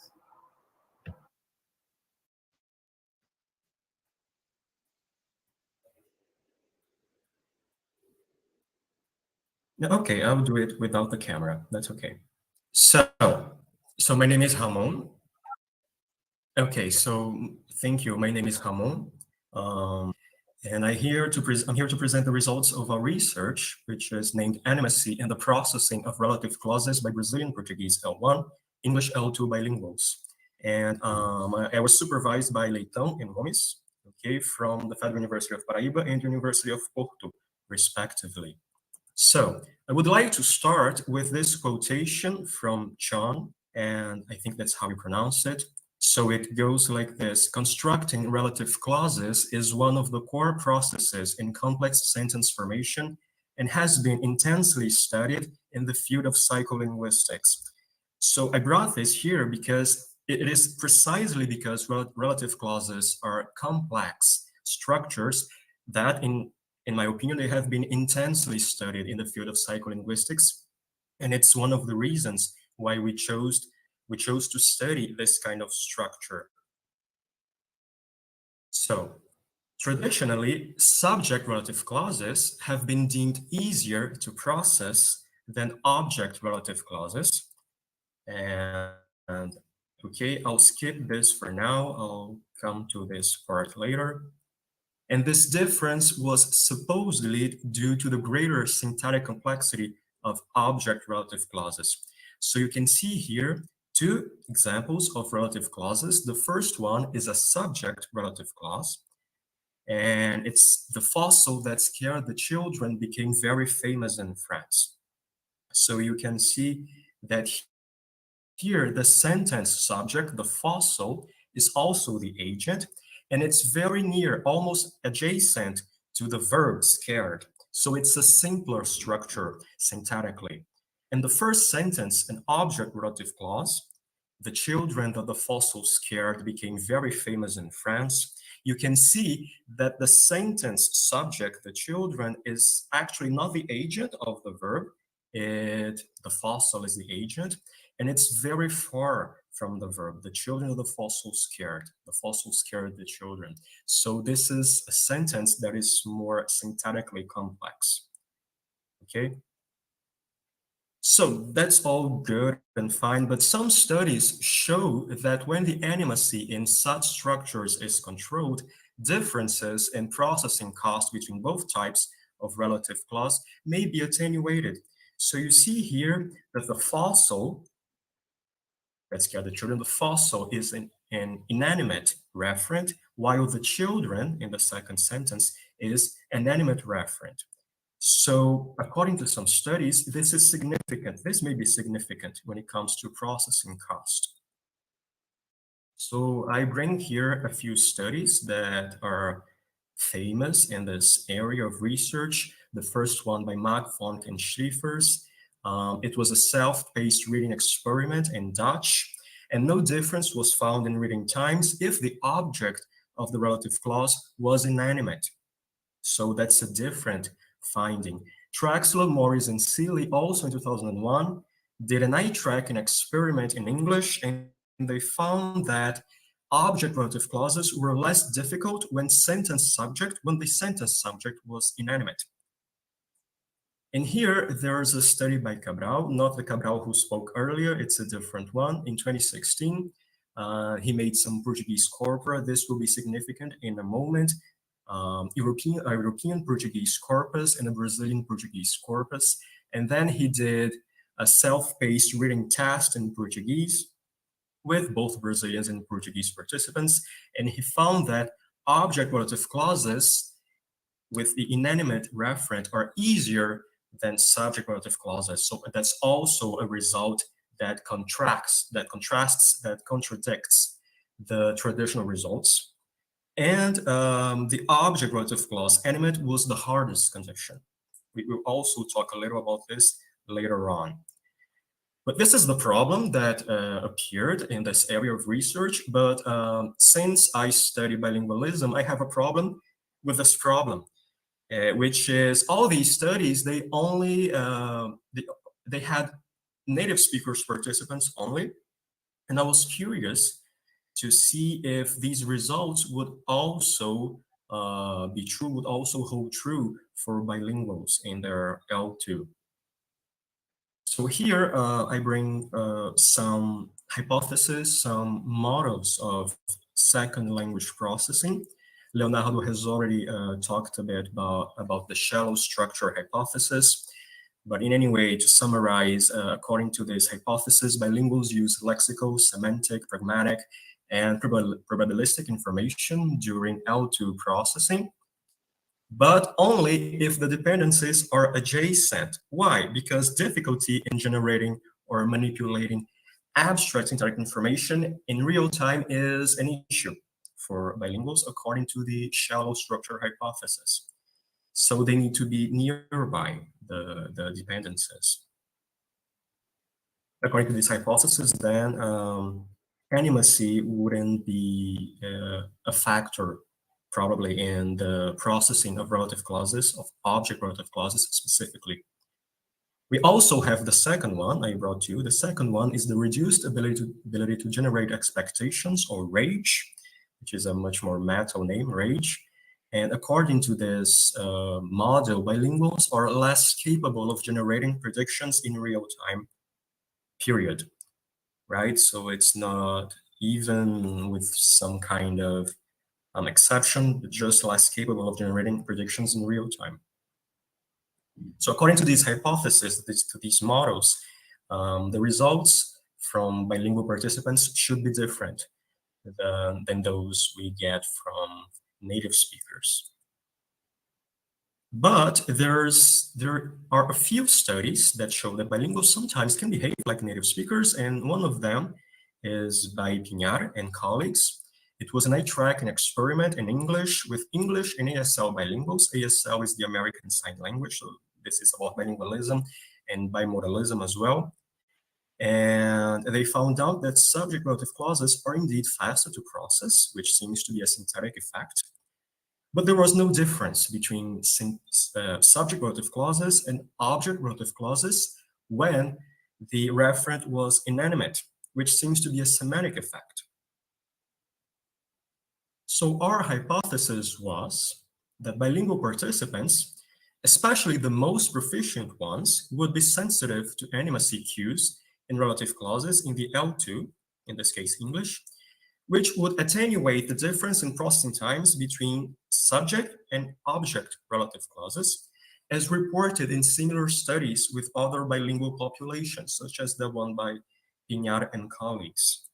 Okay, I'll do it without the camera. That's okay. So my name is Ramon. Okay, so thank you. My name is Ramon. And I'm here to present the results of our research, which is named Animacy in the Processing of Relative Clauses by Brazilian Portuguese L1, English L2 bilinguals. And I was supervised by Leitão and Gomes, okay, from the Federal University of Paraíba and University of Porto, respectively. So I would like to start with this quotation from John, and I think that's how you pronounce it. So it goes like this: constructing relative clauses is one of the core processes in complex sentence formation and has been intensely studied in the field of psycholinguistics. So I brought this here because it is precisely because relative clauses are complex structures that in my opinion, they have been intensely studied in the field of psycholinguistics. And it's one of the reasons why we chose to study this kind of structure. So traditionally, subject relative clauses have been deemed easier to process than object relative clauses. And okay, I'll skip this for now. I'll come to this part later. And this difference was supposedly due to the greater syntactic complexity of object relative clauses. So you can see here two examples of relative clauses. The first one is a subject relative clause, and it's the fossil that scared the children became very famous in France. So you can see that here the sentence subject, the fossil, is also the agent, and it's very near, almost adjacent to the verb scared. So it's a simpler structure syntactically. In the first sentence, an object relative clause, the children that the fossil scared became very famous in France. You can see that the sentence subject, the children, is actually not the agent of the verb. The fossil is the agent, and it's very far from the verb. The children of the fossil scared. The fossil scared the children. So this is a sentence that is more syntactically complex. Okay? So that's all good and fine, but some studies show that when the animacy in such structures is controlled, differences in processing cost between both types of relative clause may be attenuated. So you see here that the fossil, let's get the children, the fossil is an inanimate referent, while the children in the second sentence is an animate referent. So according to some studies, this is significant. This may be significant when it comes to processing cost. So I bring here a few studies that are famous in this area of research. The first one by Mack, Vonk, and Schrieffers. It was a self-paced reading experiment in Dutch, and no difference was found in reading times if the object of the relative clause was inanimate. So that's a different finding. Traxler, Morris, and Seeley also in 2001 did an eye-tracking experiment in English, and they found that object relative clauses were less difficult when the sentence subject was inanimate. And here there's a study by Cabral, not the Cabral who spoke earlier, it's a different one. In 2016, he made some Portuguese corpora. This will be significant in a moment. European Portuguese corpus and a Brazilian Portuguese corpus. And then he did a self-paced reading test in Portuguese with both Brazilians and Portuguese participants. And he found that object relative clauses with the inanimate referent are easier than subject relative clauses. So that's also a result that contradicts the traditional results. And the object relative clause animate was the hardest condition. We will also talk a little about this later on. But this is the problem that appeared in this area of research. But since I study bilingualism, I have a problem with this problem, which is all these studies, they only, they had native speakers participants only. And I was curious to see if these results would also be true, would also hold true for bilinguals in their L2. So here I bring some hypotheses, some models of second language processing. Leonardo has already talked a bit about the shallow structure hypothesis. But in any way, to summarize, according to this hypothesis, bilinguals use lexical, semantic, pragmatic, and probabilistic information during L2 processing, but only if the dependencies are adjacent. Why? Because difficulty in generating or manipulating abstract indirect information in real time is an issue for bilinguals according to the shallow structure hypothesis. So they need to be nearby the dependencies. According to this hypothesis, then animacy wouldn't be a factor probably in the processing of relative clauses, of object relative clauses specifically. We also have the second one I brought to you. The second one is the reduced ability to generate expectations, or RAGE, which is a much more metal name, RAGE. And according to this model, bilinguals are less capable of generating predictions in real time, period, right? So it's not even with some kind of exception, just less capable of generating predictions in real time. So according to these hypotheses, to these models, the results from bilingual participants should be different than those we get from native speakers. But there are a few studies that show that bilinguals sometimes can behave like native speakers, and one of them is by Piñar and colleagues. It was an eye-tracking experiment in English with English and ASL bilinguals. ASL is the American Sign Language, so this is about bilingualism and bimodalism as well. And they found out that subject relative clauses are indeed faster to process, which seems to be a synthetic effect. But there was no difference between subject relative clauses and object relative clauses when the referent was inanimate, which seems to be a semantic effect. So our hypothesis was that bilingual participants, especially the most proficient ones, would be sensitive to animacy cues in relative clauses in the L2, in this case English, which would attenuate the difference in processing times between subject and object relative clauses, as reported in similar studies with other bilingual populations, such as the one by Piñar and colleagues.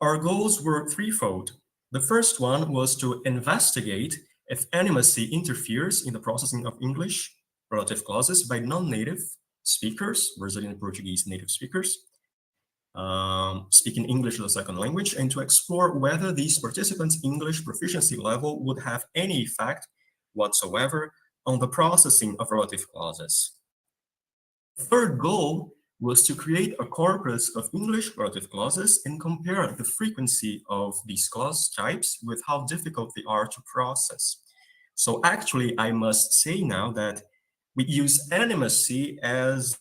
Our goals were threefold. The first one was to investigate if animacy interferes in the processing of English relative clauses by non-native speakers, Brazilian Portuguese native speakers, speaking English as a second language, and to explore whether these participants' English proficiency level would have any effect whatsoever on the processing of relative clauses. The third goal was to create a corpus of English relative clauses and compare the frequency of these clause types with how difficult they are to process. So actually, I must say now that we use animacy as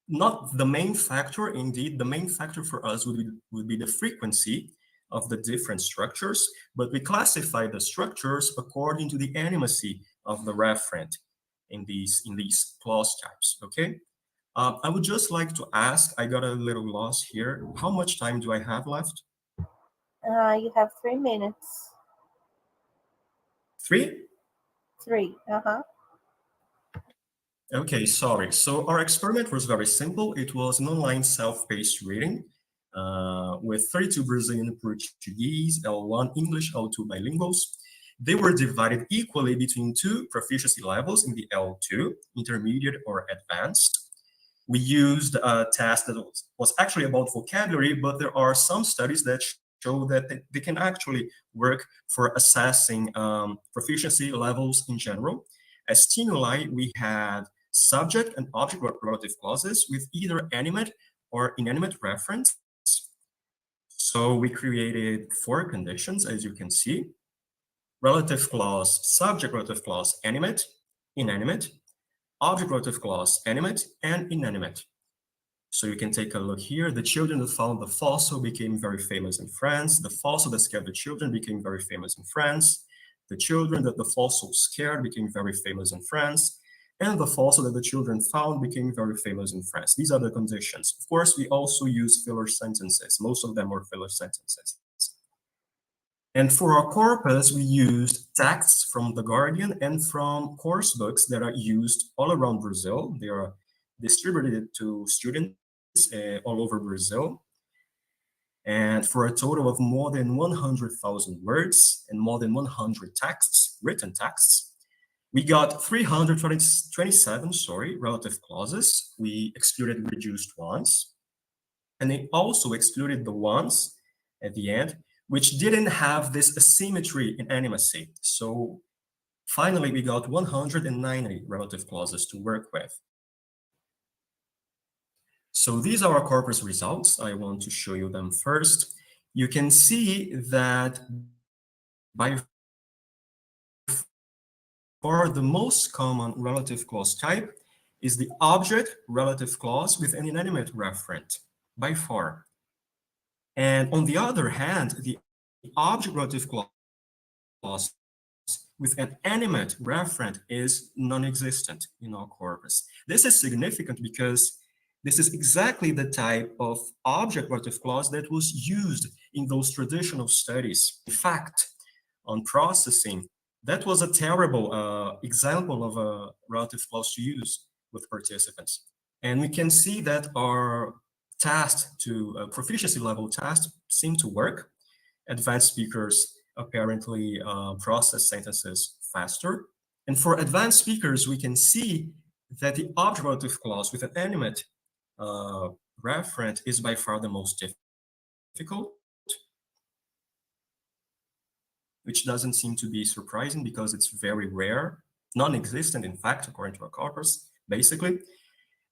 not the main factor. Indeed, the main factor for us would be the frequency of the different structures, but we classify the structures according to the animacy of the referent in these clause types, okay? I would just like to ask, I got a little lost here. How much time do I have left? You have 3 minutes. 3? 3, Okay, sorry. So our experiment was very simple. It was an online self-paced reading with 32 Brazilian Portuguese, L1 English, L2 bilinguals. They were divided equally between two proficiency levels in the L2, intermediate or advanced. We used a test that was actually about vocabulary, but there are some studies that show that they can actually work for assessing proficiency levels in general. As stimuli, we had subject and object relative clauses with either animate or inanimate reference. So we created 4 conditions, as you can see. Relative clause, subject relative clause, animate, inanimate, object relative clause, animate, and inanimate. So you can take a look here. The children that found the fossil became very famous in France. The fossil that scared the children became very famous in France. The children that the fossil scared became very famous in France. And the fossil that the children found became very famous in France. These are the conditions. Of course, we also use filler sentences. Most of them were filler sentences. And for our corpus, we used texts from The Guardian and from course books that are used all around Brazil. They are distributed to students all over Brazil. And for a total of more than 100,000 words and more than 100 texts, written texts, we got 327, relative clauses. We excluded reduced ones. And they also excluded the ones at the end which didn't have this asymmetry in animacy. So finally, we got 190 relative clauses to work with. So these are our corpus results. I want to show you them first. You can see that by far the most common relative clause type is the object relative clause with an inanimate referent, by far. And on the other hand, the object relative clause with an animate referent is non-existent in our corpus. This is significant because this is exactly the type of object relative clause that was used in those traditional studies. In fact, on processing, that was a terrible example of a relative clause to use with participants. And we can see that our test to proficiency level test seemed to work. Advanced speakers apparently process sentences faster. And for advanced speakers, we can see that the object relative clause with an animate referent is by far the most difficult, which doesn't seem to be surprising because it's very rare, non-existent, in fact, according to our corpus, basically.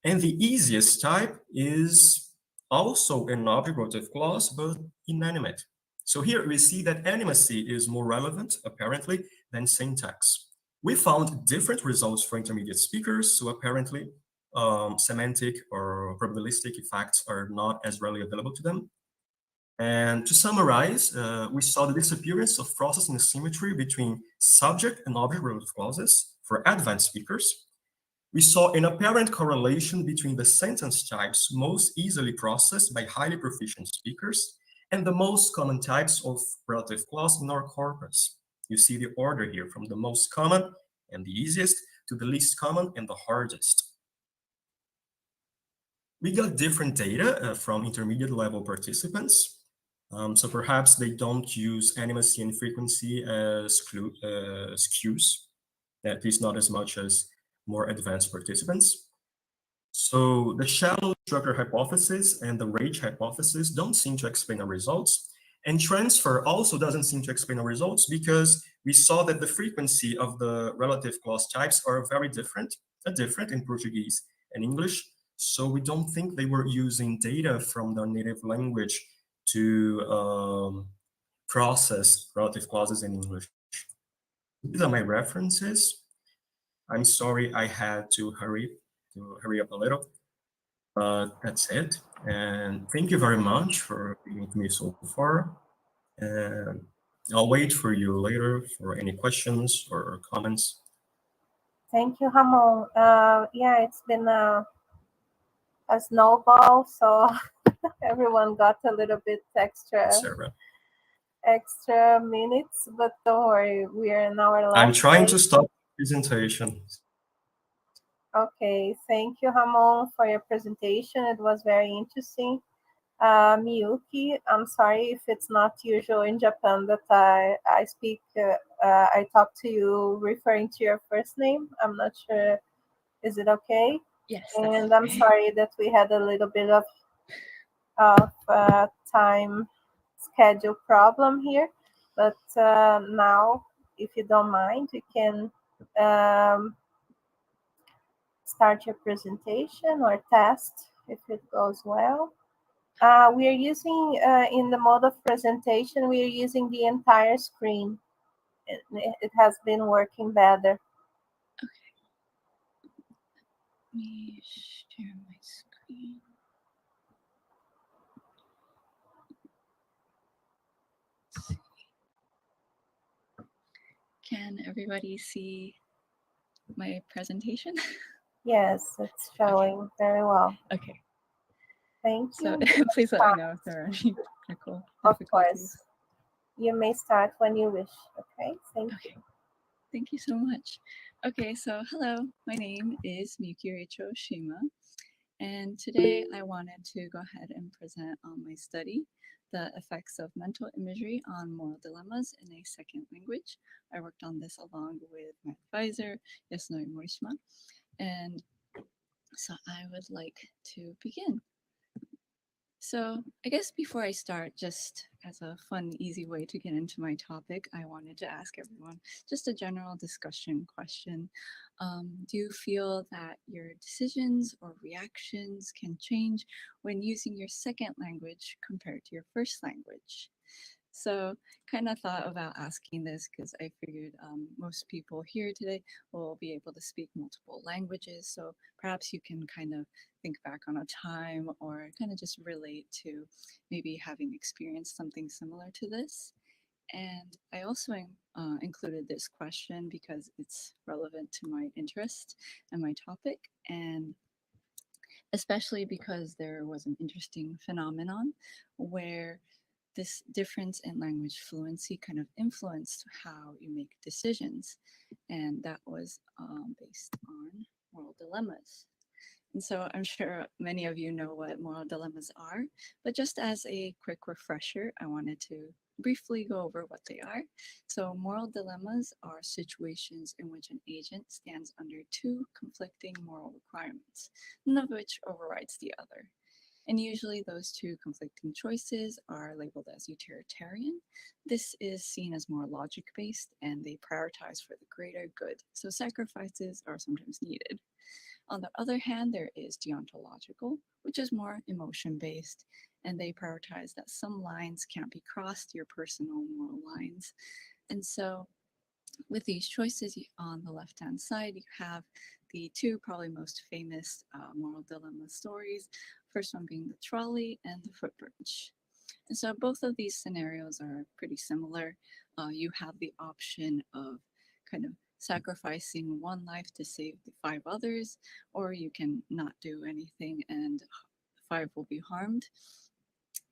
And the easiest type is also an object relative clause, but inanimate. So here we see that animacy is more relevant, apparently, than syntax. We found different results for intermediate speakers, so apparently semantic or probabilistic effects are not as readily available to them. And to summarize, we saw the disappearance of processing asymmetry between subject and object relative clauses for advanced speakers. We saw an apparent correlation between the sentence types most easily processed by highly proficient speakers and the most common types of relative clause in our corpus. You see the order here from the most common and the easiest to the least common and the hardest. We got different data from intermediate level participants. So perhaps they don't use animacy and frequency as cues, at least not as much as more advanced participants. So the shallow structure hypothesis and the range hypothesis don't seem to explain our results. And transfer also doesn't seem to explain our results because we saw that the frequency of the relative clause types are very different in Portuguese and English. So we don't think they were using data from their native language to process relative clauses in English. These are my references. I'm sorry I had to hurry up a little. That's it. And thank you very much for being with me so far. And I'll wait for you later for any questions or comments. Thank you, Ramon. Yeah, it's been a snowball, so everyone got a little bit extra minutes, but don't worry, we are in our last I'm trying to stop the presentation. Okay, thank you, Ramon, for your presentation. It was very interesting. Miyuki, I'm sorry if it's not usual in Japan that I talk to you referring to your first name. I'm not sure. Is it okay? Yes. And I'm sorry that we had a little bit of time schedule problem here, but now, if you don't mind, we can start your presentation or test if it goes well. We are using, in the mode of presentation, we are using the entire screen. It has been working better. Okay. Let me share my screen. Let's see. Can everybody see my presentation? Yes, it's showing very well. Okay. Thank So you. please let me know if there are any technical Of difficulties. course. You may start when you wish. Okay, thank you. Okay. Thank you so much. Okay, so hello, my name is Miyuki Shima, and today I wanted to go ahead and present on my study, the effects of mental imagery on moral dilemmas in a second language. I worked on this along with my advisor, Yasunori Morishima, and so I would like to begin. So I guess before I start, just as a fun, easy way to get into my topic, I wanted to ask everyone just a general discussion question. Do you feel that your decisions or reactions can change when using your second language compared to your first language? So kind of thought about asking this because I figured most people here today will be able to speak multiple languages. So perhaps you can kind of think back on a time or kind of just relate to maybe having experienced something similar to this. And I also included this question because it's relevant to my interest and my topic. And especially because there was an interesting phenomenon where this difference in language fluency kind of influenced how you make decisions. And that was based on moral dilemmas. And so I'm sure many of you know what moral dilemmas are, but just as a quick refresher, I wanted to briefly go over what they are. So moral dilemmas are situations in which an agent stands under two conflicting moral requirements, none of which overrides the other. And usually those two conflicting choices are labeled as utilitarian. This is seen as more logic-based and they prioritize for the greater good. So sacrifices are sometimes needed. On the other hand, there is deontological, which is more emotion-based, and they prioritize that some lines can't be crossed, your personal moral lines. And so with these choices on the left-hand side, you have the two probably most famous moral dilemma stories. First one being the trolley and the footbridge. And so both of these scenarios are pretty similar. You have the option of kind of sacrificing one life to save the five others, or you can not do anything and five will be harmed.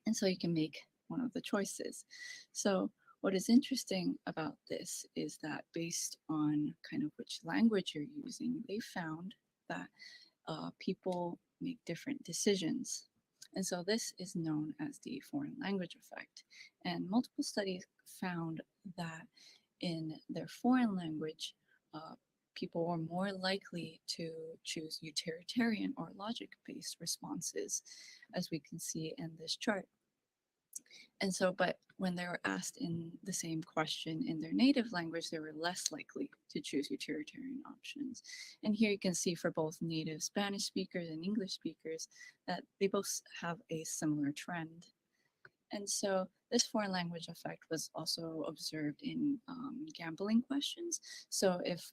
And so you can make one of the choices. So what is interesting about this is that based on kind of which language you're using, they found that people make different decisions. And so this is known as the foreign language effect. And multiple studies found that in their foreign language, people were more likely to choose utilitarian or logic-based responses, as we can see in this chart. And so, but when they were asked in the same question in their native language, they were less likely to choose utilitarian options. And here you can see for both native Spanish speakers and English speakers that they both have a similar trend. And so this foreign language effect was also observed in gambling questions. So if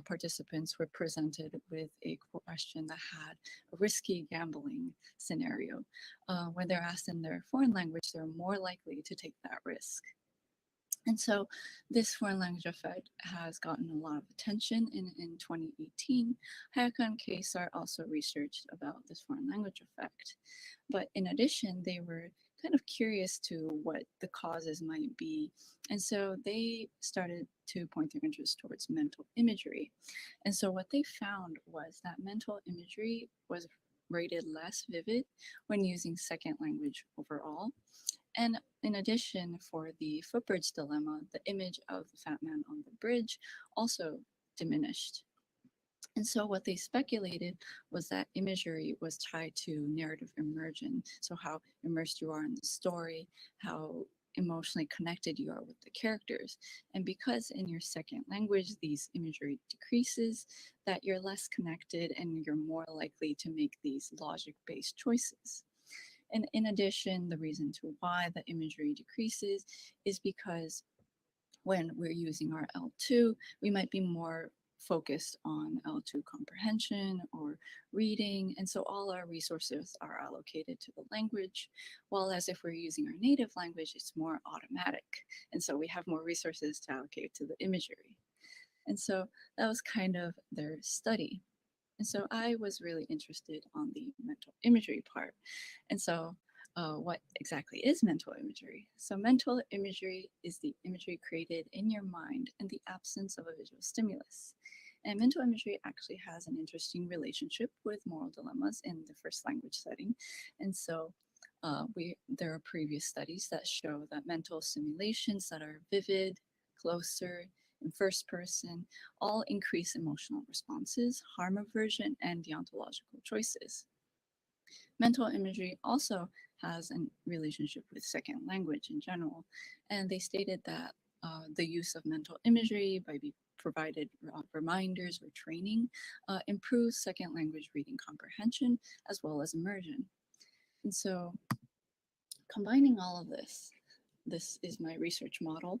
participants were presented with a question that had a risky gambling scenario, when they're asked in their foreign language, they're more likely to take that risk. And so this foreign language effect has gotten a lot of attention in 2018. Hayaka and Kesar also researched about this foreign language effect. But in addition, they were kind of curious to what the causes might be. And so they started to point their interest towards mental imagery. And so what they found was that mental imagery was rated less vivid when using second language overall. And in addition, for the footbridge dilemma, the image of the fat man on the bridge also diminished. And so what they speculated was that imagery was tied to narrative immersion. So how immersed you are in the story, how emotionally connected you are with the characters. And because in your second language, these imagery decreases, that you're less connected and you're more likely to make these logic-based choices. And in addition, the reason to why the imagery decreases is because when we're using our L2, we might be more focused on L2 comprehension or reading. And so all our resources are allocated to the language. While as if we're using our native language, it's more automatic. And so we have more resources to allocate to the imagery. And so that was kind of their study. And so I was really interested on the mental imagery part. And so what exactly is mental imagery? So mental imagery is the imagery created in your mind in the absence of a visual stimulus. And mental imagery actually has an interesting relationship with moral dilemmas in the first language setting. And so there are previous studies that show that mental simulations that are vivid, closer, in first person, all increase emotional responses, harm aversion, and deontological choices. Mental imagery also has a relationship with second language in general, and they stated that the use of mental imagery by provided reminders or training improves second language reading comprehension as well as immersion. And so combining all of this is my research model.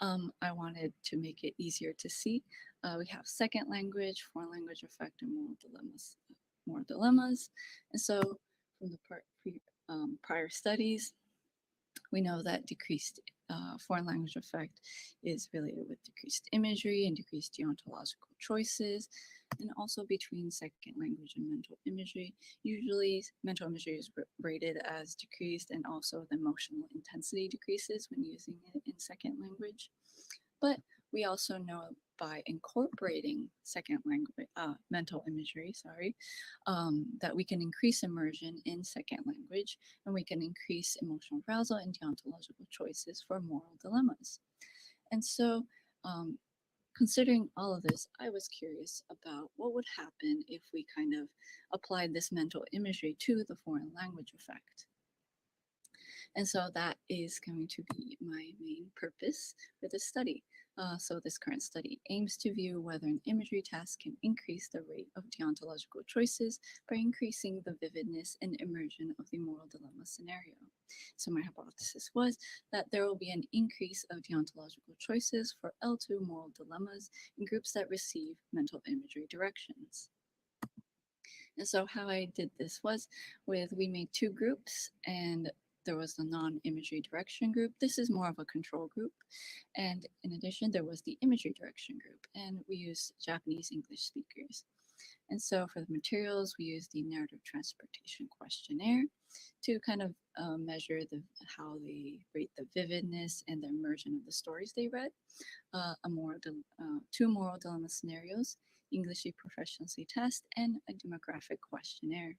I wanted to make it easier to see. We have second language, foreign language effect, and moral dilemmas. And so from the prior studies, we know that decreased foreign language effect is related with decreased imagery and decreased deontological choices, and also between second language and mental imagery. Usually mental imagery is rated as decreased, and also the emotional intensity decreases when using it in second language. But we also know by incorporating second language, mental imagery, that we can increase immersion in second language, and we can increase emotional arousal and deontological choices for moral dilemmas. And so, considering all of this, I was curious about what would happen if we kind of applied this mental imagery to the foreign language effect. And so that is going to be my main purpose for this study. So this current study aims to view whether an imagery task can increase the rate of deontological choices by increasing the vividness and immersion of the moral dilemma scenario. So my hypothesis was that there will be an increase of deontological choices for L2 moral dilemmas in groups that receive mental imagery directions. And so how I did this was we made two groups, and there was the non-imagery direction group. This is more of a control group. And in addition, there was the imagery direction group, and we used Japanese English speakers. And so for the materials, we used the narrative transportation questionnaire to kind of measure how they rate the vividness and the immersion of the stories they read. Two moral dilemma scenarios, English proficiency test, and a demographic questionnaire.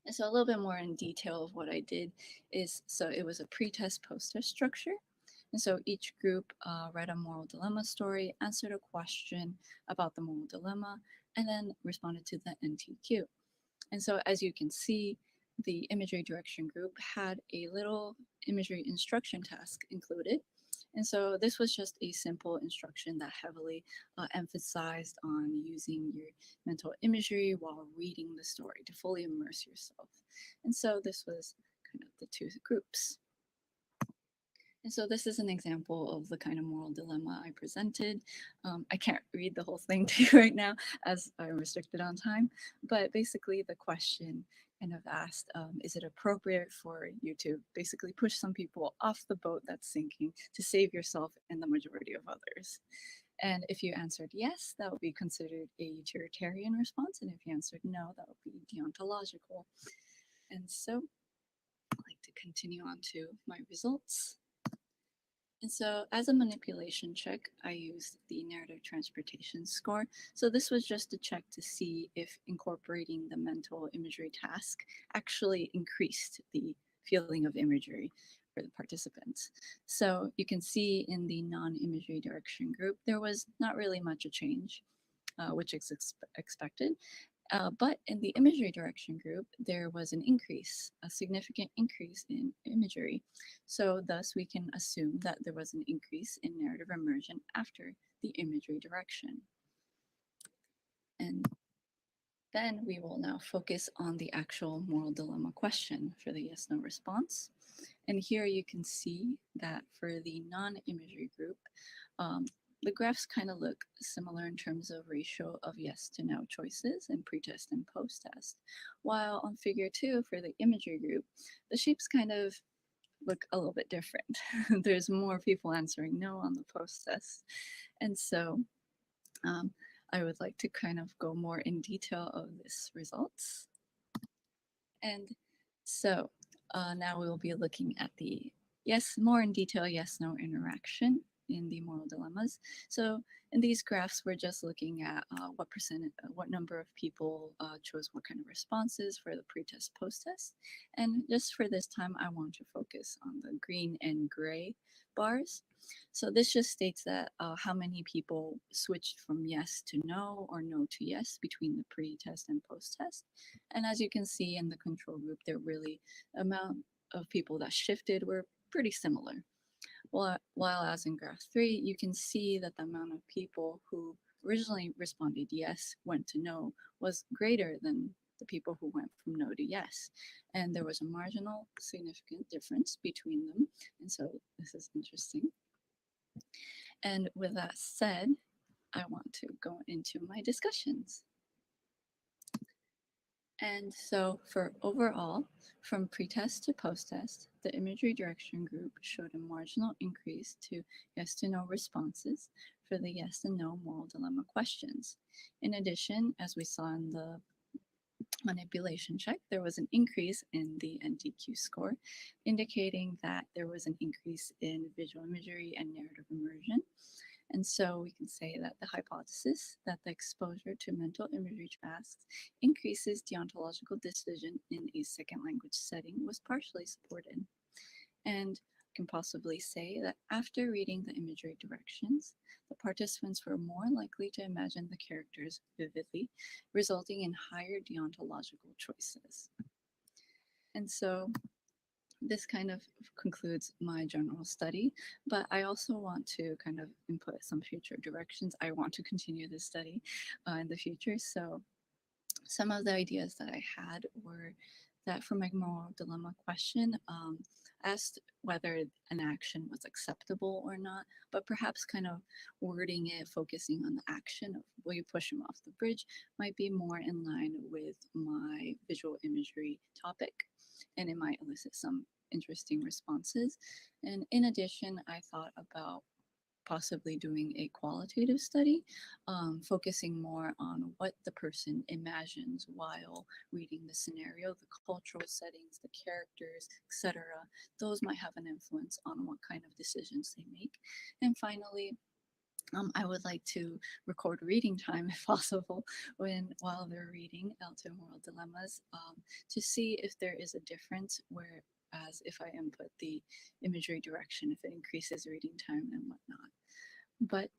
And so a little bit more in detail of what I did is, so it was a pre-test, post-test structure. And so each group read a moral dilemma story, answered a question about the moral dilemma, and then responded to the NTQ. And so as you can see, the imagery direction group had a little imagery instruction task included. And so this was just a simple instruction that heavily emphasized on using your mental imagery while reading the story to fully immerse yourself. And so this was kind of the two groups. And so this is an example of the kind of moral dilemma I presented. I can't read the whole thing to you right now as I'm restricted on time, but basically the question kind of asked, is it appropriate for you to basically push some people off the boat that's sinking to save yourself and the majority of others? And if you answered yes, that would be considered a utilitarian response. And if you answered no, that would be deontological. And so I'd like to continue on to my results. And so as a manipulation check, I used the narrative transportation score. So this was just a check to see if incorporating the mental imagery task actually increased the feeling of imagery for the participants. So you can see in the non-imagery direction group, there was not really much a change. which is expected. But in the imagery direction group, there was an increase, a significant increase in imagery. So thus we can assume that there was an increase in narrative immersion after the imagery direction. And then we will now focus on the actual moral dilemma question for the yes-no response. And here you can see that for the non-imagery group, the graphs kind of look similar in terms of ratio of yes to no choices in pretest and post-test. While on figure 2 for the imagery group, the shapes kind of look a little bit different. There's more people answering no on the post-test. And so I would like to kind of go more in detail of this results. And so now we will be looking at the more in detail yes-no interaction in the moral dilemmas. So in these graphs, we're just looking at what number of people chose what kind of responses for the pretest, post-test. And just for this time, I want to focus on the green and gray bars. So this just states that how many people switched from yes to no or no to yes between the pre-test and post-test. And as you can see in the control group, the amount of people that shifted were pretty similar. While as in graph 3, you can see that the amount of people who originally responded yes went to no was greater than the people who went from no to yes. And there was a marginal significant difference between them. And so this is interesting. And with that said, I want to go into my discussions. And so for overall, from pretest to post-test, the imagery direction group showed a marginal increase to yes to no responses for the yes and no moral dilemma questions. In addition, as we saw in the manipulation check, there was an increase in the NDQ score, indicating that there was an increase in visual imagery and narrative immersion. And so we can say that the hypothesis that the exposure to mental imagery tasks increases deontological decision in a second language setting was partially supported. And can possibly say that after reading the imagery directions, the participants were more likely to imagine the characters vividly, resulting in higher deontological choices. And so this kind of concludes my general study, but I also want to kind of input some future directions. I want to continue this study in the future. So some of the ideas that I had were that for my moral dilemma question, asked whether an action was acceptable or not, but perhaps kind of wording it, focusing on the action of will you push him off the bridge might be more in line with my visual imagery topic, and it might elicit some interesting responses. And in addition, I thought about possibly doing a qualitative study, focusing more on what the person imagines while reading the scenario, the cultural settings, the characters, etc. Those might have an influence on what kind of decisions they make. And finally, I would like to record reading time if possible while they're reading L2 Moral Dilemmas to see if there is a difference whereas if I input the imagery direction, if it increases reading time and whatnot. But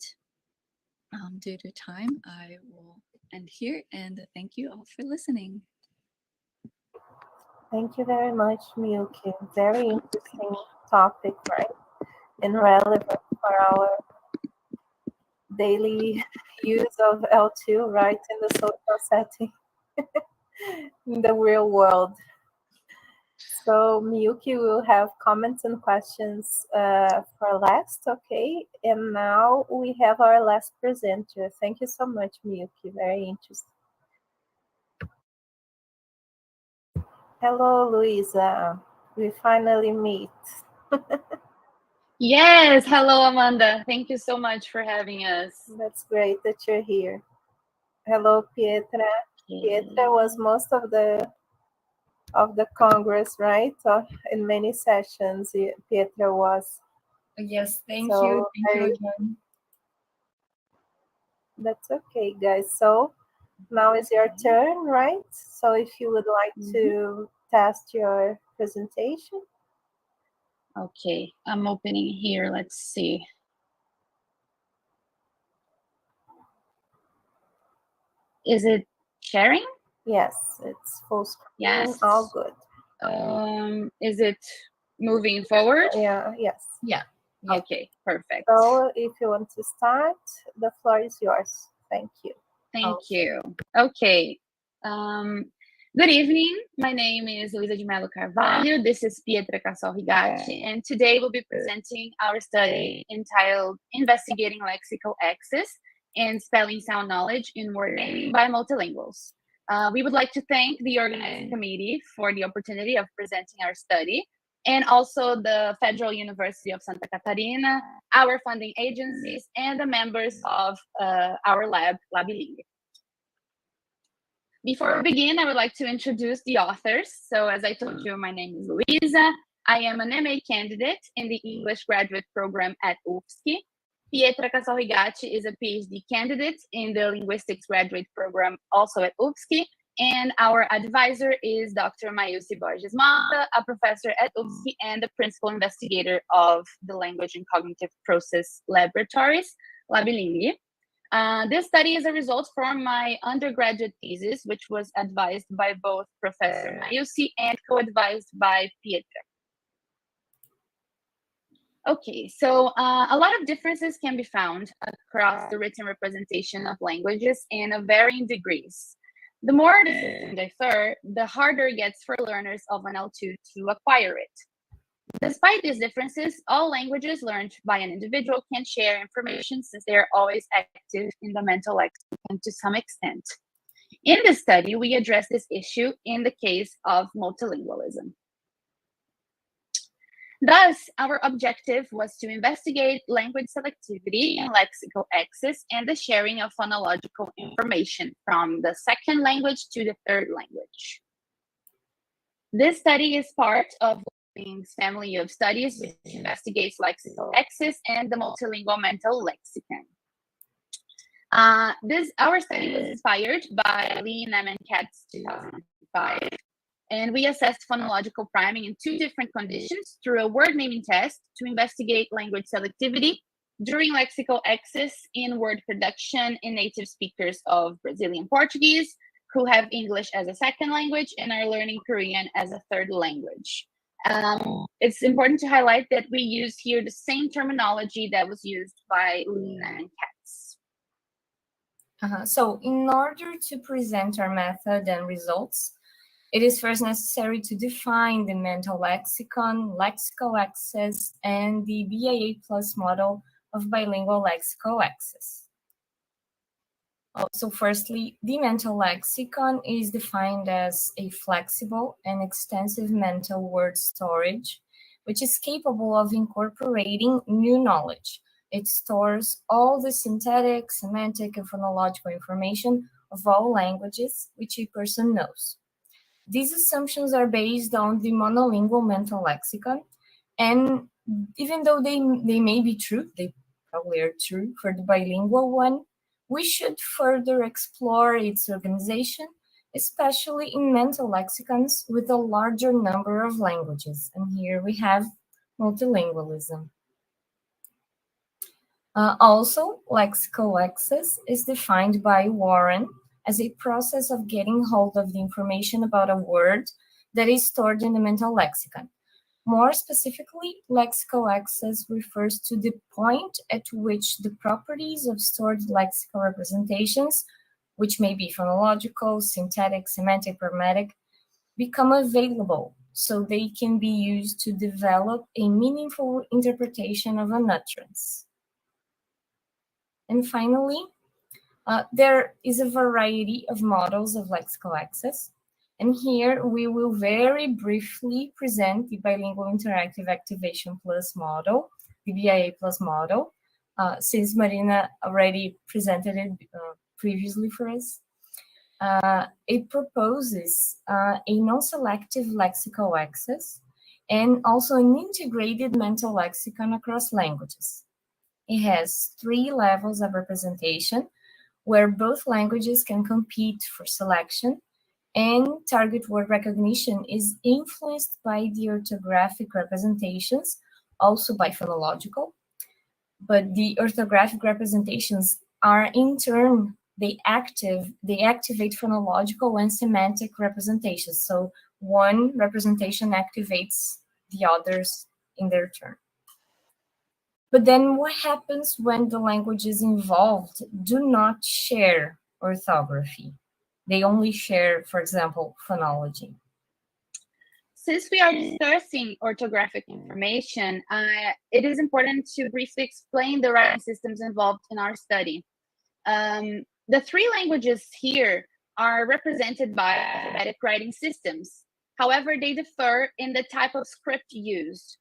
due to time, I will end here and thank you all for listening. Thank you very much, Miyuki. Very interesting topic, right? And relevant for our daily use of L2, right, in the social setting, in the real world. So Miyuki will have comments and questions for last, okay? And now we have our last presenter. Thank you so much, Miyuki. Very interesting. Hello, Luisa. We finally meet. Yes, hello Amanda. Thank you so much for having us. That's great that you're here. Hello, Pietra. Pietra was most of the Congress, right? In many sessions, Pietra was. Yes, thank you. Thank you again. That's okay, guys. So now is your turn, right? So if you would like to test your presentation. Okay, I'm opening here. Let's see. Is it sharing? Yes, it's full screen. Yes. All good. Is it moving forward? Yeah, yes. Yeah. Okay, perfect. So if you want to start, the floor is yours. Thank you. Thank you. Okay. Good evening. My name is Luisa de Mello Carvalho. This is Pietra Cassol Rigatti, and today we'll be presenting our study entitled Investigating Lexical Access and Spelling Sound Knowledge in Word Naming by Multilinguals. We would like to thank the organizing committee for the opportunity of presenting our study, and also the Federal University of Santa Catarina, our funding agencies, and the members of our lab, Labiling. Before we begin, I would like to introduce the authors. So as I told you, my name is Luisa. I am an MA candidate in the English graduate program at UFSC. Pietra Cassol Rigatti is a PhD candidate in the linguistics graduate program also at UFSC. And our advisor is Dr. Mailce Borges Mata, a professor at UFSC and the principal investigator of the Language and Cognitive Process Laboratories, Labiling. This study is a result from my undergraduate thesis, which was advised by both Professor Mailce and co-advised by Pietra. Okay, so a lot of differences can be found across the written representation of languages in varying degrees. The more the system differ, the harder it gets for learners of an L2 to acquire it. Despite these differences, all languages learned by an individual can share information since they are always active in the mental lexicon to some extent. In this study, we address this issue in the case of multilingualism. Thus, our objective was to investigate language selectivity and lexical access and the sharing of phonological information from the second language to the third language. This study is part of Welling's family of studies, which investigates lexical access and the multilingual mental lexicon. Our study was inspired by Lee, Nem, and Katz 2005, and we assessed phonological priming in two different conditions through a word naming test to investigate language selectivity during lexical access in word production in native speakers of Brazilian Portuguese who have English as a second language and are learning Korean as a third language. It's important to highlight that we use here the same terminology that was used by Lee, Nem, and Katz. So in order to present our method and results, it is first necessary to define the mental lexicon, lexical access, and the BIA plus model of bilingual lexical access. So firstly, the mental lexicon is defined as a flexible and extensive mental word storage, which is capable of incorporating new knowledge. It stores all the synthetic, semantic, and phonological information of all languages which a person knows. These assumptions are based on the monolingual mental lexicon, and even though they may be true, they probably are true for the bilingual one, we should further explore its organization, especially in mental lexicons with a larger number of languages. And here we have multilingualism. Also, lexical access is defined by Warren as a process of getting hold of the information about a word that is stored in the mental lexicon. More specifically, lexical access refers to the point at which the properties of stored lexical representations, which may be phonological, synthetic, semantic, pragmatic, become available so they can be used to develop a meaningful interpretation of an utterance. And finally, there is a variety of models of lexical access. And here we will very briefly present the bilingual interactive activation plus model, the BIA plus model, since Marina already presented it previously for us. It proposes a non-selective lexical access and also an integrated mental lexicon across languages. It has 3 levels of representation where both languages can compete for selection, and target word recognition is influenced by the orthographic representations, also by phonological, but the orthographic representations are in turn they activate phonological and semantic representations. So one representation activates the others in their turn. But then what happens when the languages involved do not share orthography? They only share, for example, phonology. Since we are discussing orthographic information, it is important to briefly explain the writing systems involved in our study. The three languages here are represented by alphabetic writing systems. However, they differ in the type of script used.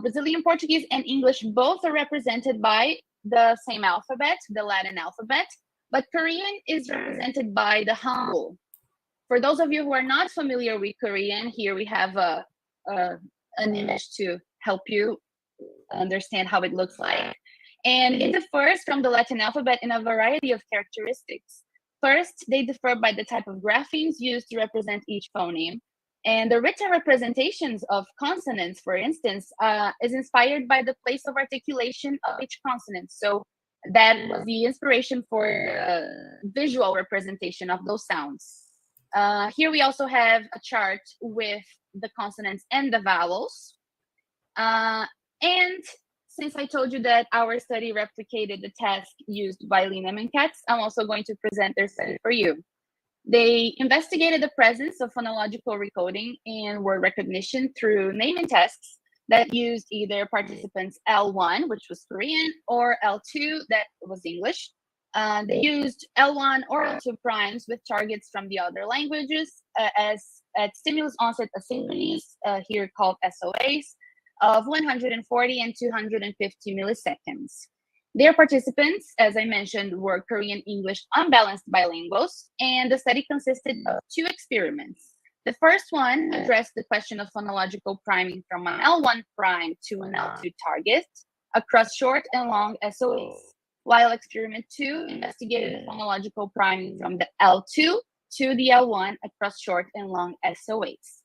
Brazilian Portuguese and English both are represented by the same alphabet, the Latin alphabet, but Korean is represented by the Hangul. For those of you who are not familiar with Korean, here we have an image to help you understand how it looks like. And it differs from the Latin alphabet in a variety of characteristics. First, they differ by the type of graphemes used to represent each phoneme. And the written representations of consonants, for instance, is inspired by the place of articulation of each consonant. So that was the inspiration for visual representation of those sounds. Here we also have a chart with the consonants and the vowels. And since I told you that our study replicated the task used by Linem and Katz, I'm also going to present their study for you. They investigated the presence of phonological recoding and word recognition through naming tests that used either participants L1, which was Korean, or L2, that was English. They used L1 or L2 primes with targets from the other languages as at stimulus onset asynchronous, here called SOAs, of 140 and 250 milliseconds. Their participants, as I mentioned, were Korean English unbalanced bilinguals, and the study consisted of 2 experiments. The first one addressed the question of phonological priming from an L1 prime to an L2 target across short and long SOAs, while experiment 2 investigated the phonological priming from the L2 to the L1 across short and long SOAs.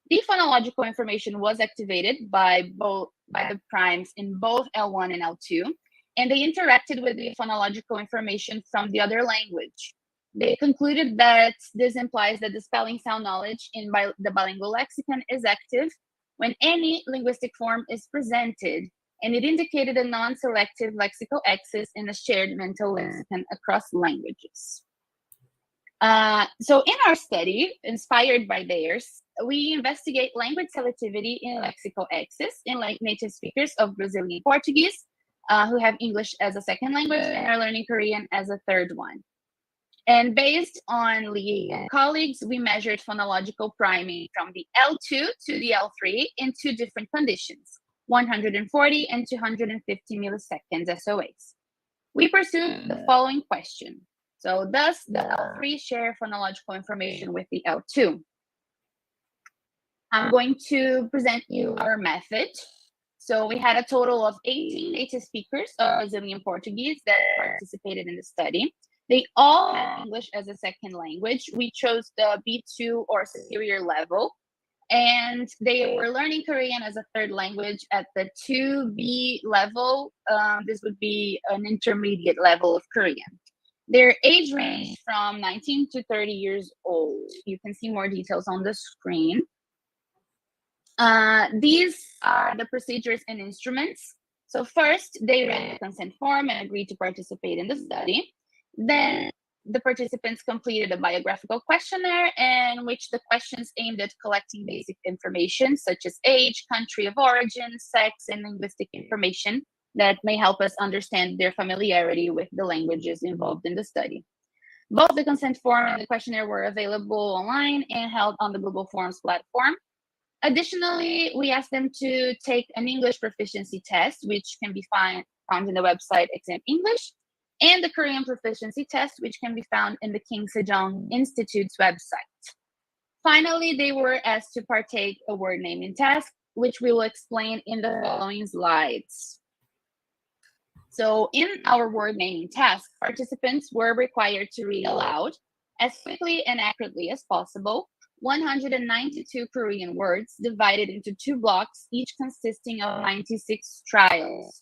The phonological information was activated by the primes in both L1 and L2, and they interacted with the phonological information from the other language. They concluded that this implies that the spelling sound knowledge in the bilingual lexicon is active when any linguistic form is presented, and it indicated a non-selective lexical axis in a shared mental lexicon across languages. So in our study, inspired by theirs, we investigate language selectivity in lexical axis in native speakers of Brazilian Portuguese who have English as a second language and are learning Korean as a third one. And based on Lee and colleagues, we measured phonological priming from the L2 to the L3 in 2 different conditions, 140 and 250 milliseconds SOAs. We pursued the following question. So does the L3 share phonological information with the L2? I'm going to present you our method. So we had a total of 18 native speakers of Brazilian Portuguese that participated in the study. They all had English as a second language. We chose the B2 or superior level, and they were learning Korean as a third language at the 2B level. This would be an intermediate level of Korean. Their age range from 19 to 30 years old. You can see more details on the screen. These are the procedures and instruments. So first, they read the consent form and agreed to participate in the study. Then the participants completed a biographical questionnaire in which the questions aimed at collecting basic information such as age, country of origin, sex, and linguistic information that may help us understand their familiarity with the languages involved in the study. Both the consent form and the questionnaire were available online and held on the Google Forms platform. Additionally, we asked them to take an English proficiency test, which can be found in the website Exam English, and the Korean proficiency test, which can be found in the King Sejong Institute's website. Finally, they were asked to partake a word naming task, which we will explain in the following slides. So in our word naming task, participants were required to read aloud as quickly and accurately as possible 192 Korean words divided into 2 blocks, each consisting of 96 trials.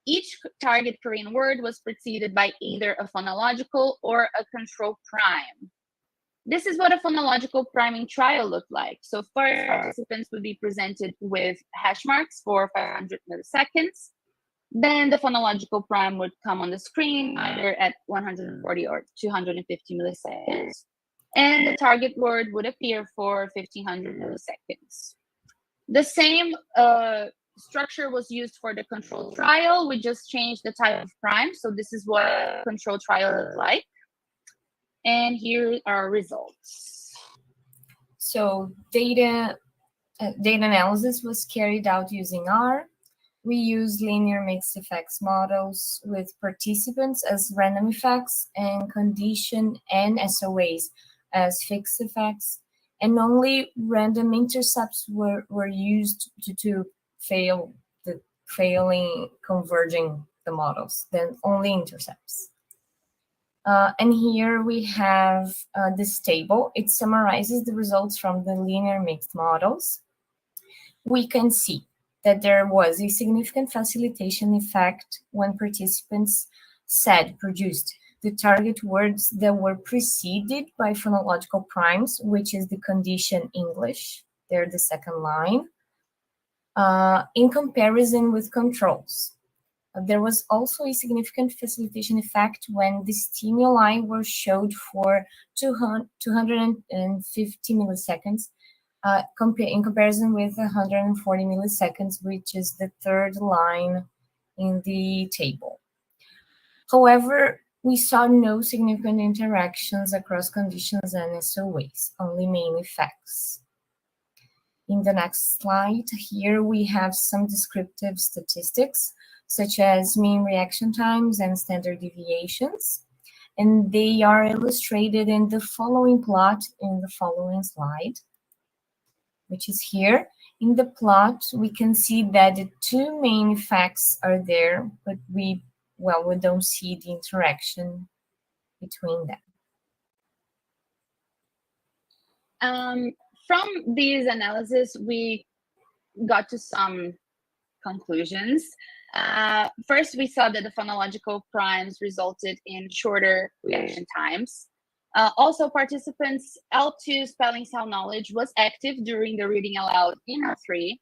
Each target Korean word was preceded by either a phonological or a control prime. This is what a phonological priming trial looked like. So first, participants would be presented with hash marks for 500 milliseconds. Then the phonological prime would come on the screen, either at 140 or 250 milliseconds. And the target word would appear for 1500 milliseconds. The same structure was used for the control trial. We just changed the type of prime. So this is what a control trial looked like. And here are results. So data analysis was carried out using R. We used linear mixed effects models with participants as random effects and condition and SOAs as fixed effects, and only random intercepts were used to failing converging the models, then only intercepts. And here we have this table. It summarizes the results from the linear mixed models. We can see that there was a significant facilitation effect when participants produced the target words that were preceded by phonological primes, which is the condition English. They're the second line, in comparison with controls. There was also a significant facilitation effect when the stimuli were showed for 250 milliseconds, in comparison with 140 milliseconds, which is the third line in the table. However, we saw no significant interactions across conditions and SOAs, only main effects. In the next slide, here we have some descriptive statistics, such as mean reaction times and standard deviations, and they are illustrated in the following plot in the following slide, which is here. In the plot, we can see that the two main effects are there, but we don't see the interaction between them. From these analysis, we got to some conclusions. First, we saw that the phonological primes resulted in shorter reaction times. Also, participants' L2 spelling sound knowledge was active during the reading aloud in L3,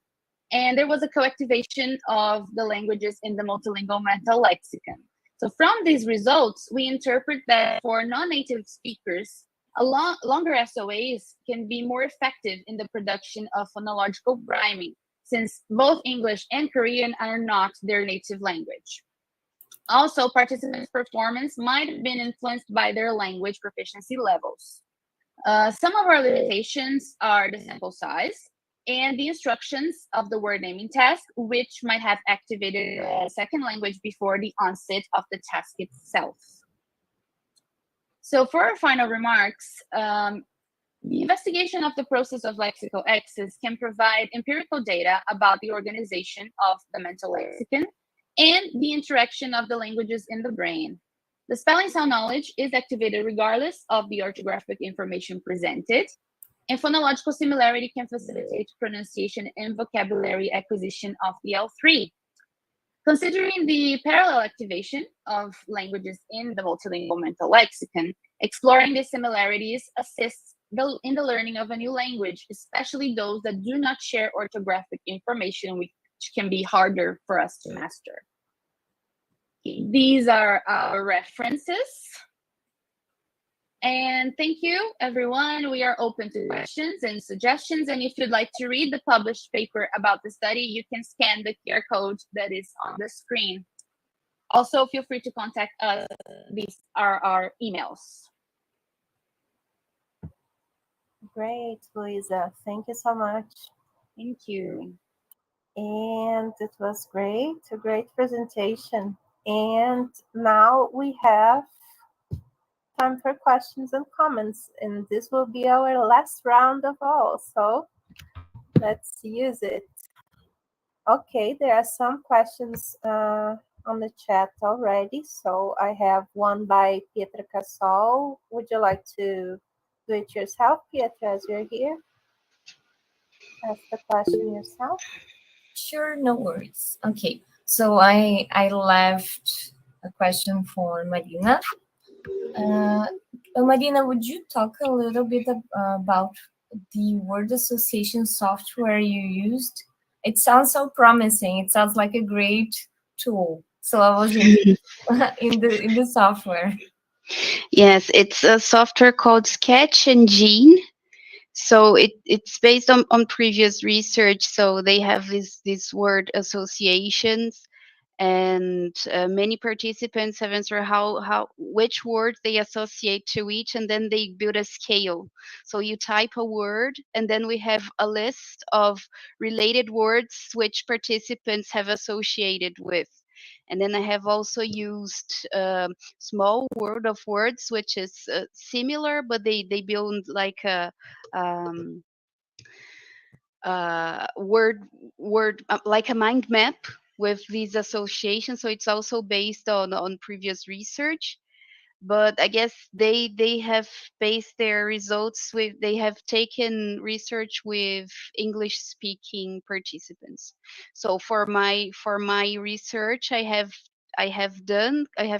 and there was a co-activation of the languages in the multilingual mental lexicon. So from these results, we interpret that for non-native speakers, longer SOAs can be more effective in the production of phonological priming, since both English and Korean are not their native language. Also, participants' performance might have been influenced by their language proficiency levels. Some of our limitations are the sample size and the instructions of the word naming task, which might have activated a second language before the onset of the task itself. So for our final remarks, the investigation of the process of lexical access can provide empirical data about the organization of the mental lexicon and the interaction of the languages in the brain. The spelling sound knowledge is activated regardless of the orthographic information presented, and phonological similarity can facilitate pronunciation and vocabulary acquisition of the L3. Considering the parallel activation of languages in the multilingual mental lexicon, exploring these similarities assists in the learning of a new language, especially those that do not share orthographic information, which can be harder for us to master. These are our references. And thank you, everyone. We are open to questions and suggestions. And if you'd like to read the published paper about the study, you can scan the QR code that is on the screen. Also, feel free to contact us. These are our emails. Great, Luisa. Thank you so much. Thank you. And it was great, a great presentation. And now we have time for questions and comments. And this will be our last round of all. So let's use it. Okay, there are some questions on the chat already. So I have one by Pietra Casol. Would you like to do it yourself, Pietra, as you're here? Ask the question yourself. Sure, no worries. Okay, So I left a question for Marina. Marina, would you talk a little bit about the word association software you used? It sounds so promising. It sounds like a great tool. So I was in the software. Yes, it's a software called Sketch Engine. So it's based on previous research. So they have these word associations, and many participants have answered how which word they associate to each, and then they build a scale. So you type a word, and then we have a list of related words which participants have associated with. And then I have also used small word of words, which is similar, but they build like a um, word like a mind map with these associations. So it's also based on previous research, but I guess they have based their results with, they have taken research with English speaking participants. So for my research, I have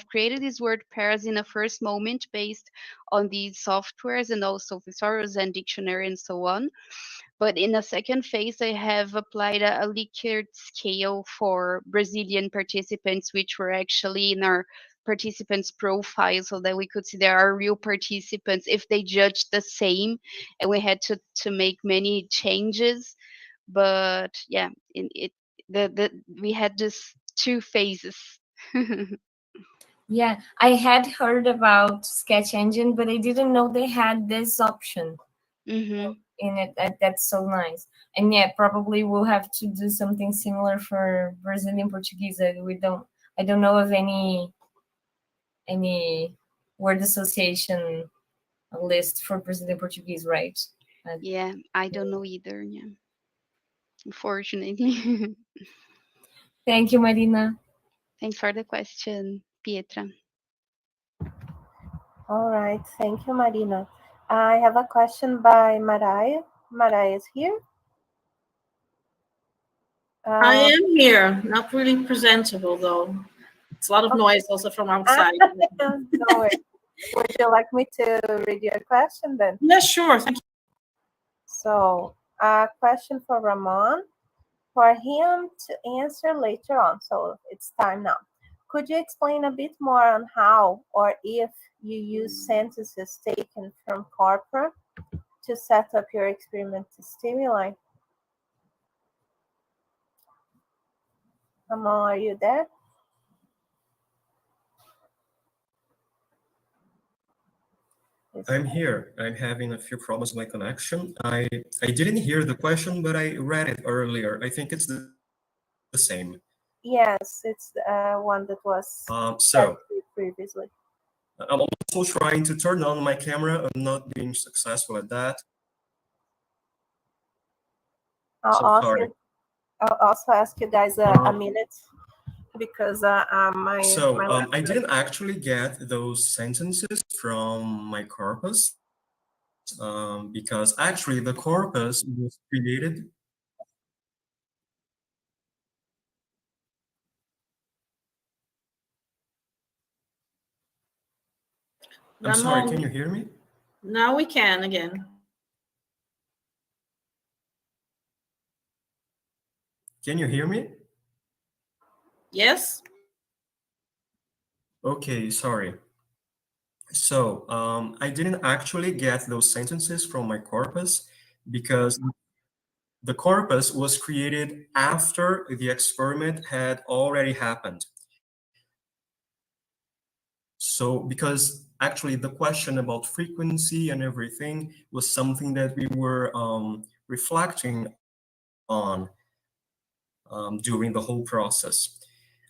created these word pairs in a first moment based on these softwares and also thesaurus and dictionary and so on. But in a second phase, I have applied a Likert scale for Brazilian participants, which were actually in our participants' profile, so that we could see there are real participants if they judged the same, and we had to make many changes. But yeah, in it the we had just two phases. Yeah, I had heard about Sketch Engine, but I didn't know they had this option Hmm. in it. That's so nice. And yeah, probably we'll have to do something similar for Brazilian Portuguese. I don't know of any word association list for Brazilian Portuguese, right? Yeah, I don't know either. Yeah, unfortunately. Thank you, Marina. Thanks for the question, Pietra. All right, thank you, Marina. I have a question by Mariah. Mariah is here. I am here, not really presentable though. It's a lot of noise also from outside. No worries. Would you like me to read your question then? Yeah, sure. Thank you. So, a question for Ramon, for him to answer later on. So, it's time now. Could you explain a bit more on how or if you use sentences taken from corpora to set up your experiment stimuli? Ramon, are you there? I'm here. I'm having a few problems with my connection. I didn't hear the question, but I read it earlier. I think it's the same. Yes, it's one that was said So previously. I'm also trying to turn on my camera. I'm not being successful at that. I'll Sorry. also ask you guys a minute because I didn't actually get those sentences from my corpus because actually the corpus was created. I'm sorry, can you hear me? Now we can again. Can you hear me? Yes? Okay, sorry. So I didn't actually get those sentences from my corpus because the corpus was created after the experiment had already happened. So because actually the question about frequency and everything was something that we were reflecting on during the whole process.